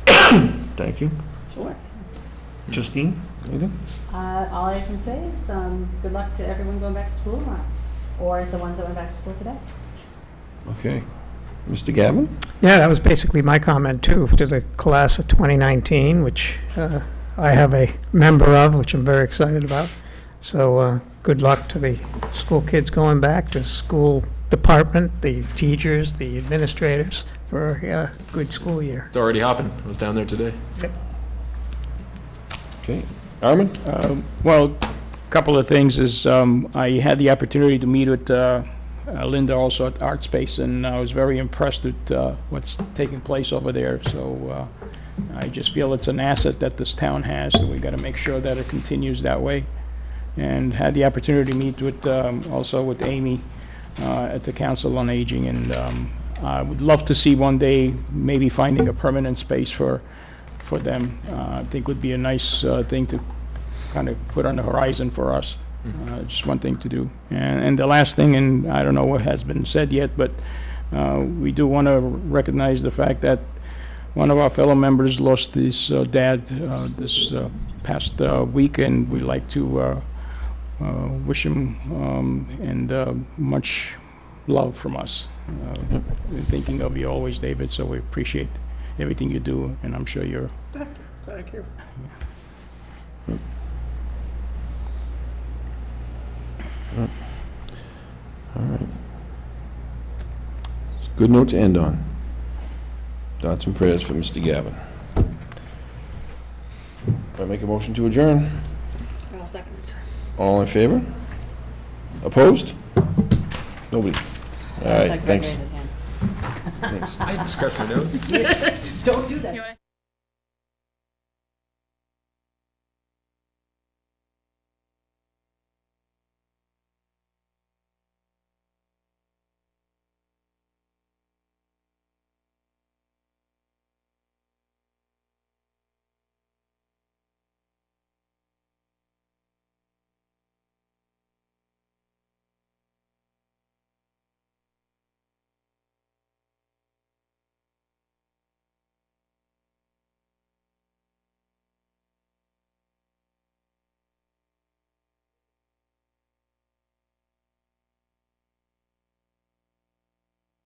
Speaker 5: Thank you.
Speaker 2: Sure.
Speaker 5: Justine, anything?
Speaker 2: All I can say is, good luck to everyone going back to school tomorrow, or the ones that went back to school today.
Speaker 5: Okay. Mr. Gavin?
Speaker 6: Yeah, that was basically my comment too, to the class of 2019, which I have a member of, which I'm very excited about. So good luck to the school kids going back to school department, the teachers, the administrators for a good school year.
Speaker 3: It's already hopping. I was down there today.
Speaker 5: Okay. Armin?
Speaker 9: Well, a couple of things is, I had the opportunity to meet with Linda also at Art Space, and I was very impressed with what's taking place over there. So I just feel it's an asset that this town has, so we got to make sure that it continues that way. And had the opportunity to meet with, also with Amy at the Council on Aging, and I would love to see one day maybe finding a permanent space for them. I think would be a nice thing to kind of put on the horizon for us. Just one thing to do. And the last thing, and I don't know what has been said yet, but we do want to recognize the fact that one of our fellow members lost his dad this past week, and we'd like to wish him and much love from us. We're thinking of you always, David, so we appreciate everything you do, and I'm sure you're...
Speaker 6: Thank you.
Speaker 5: All right. It's a good note to end on. Thoughts and prayers for Mr. Gavin. I make a motion to adjourn.
Speaker 2: I'll second.
Speaker 5: All in favor? Opposed? Nobody. All right, thanks. Thanks.
Speaker 3: I scratched my nose.
Speaker 2: Don't do that.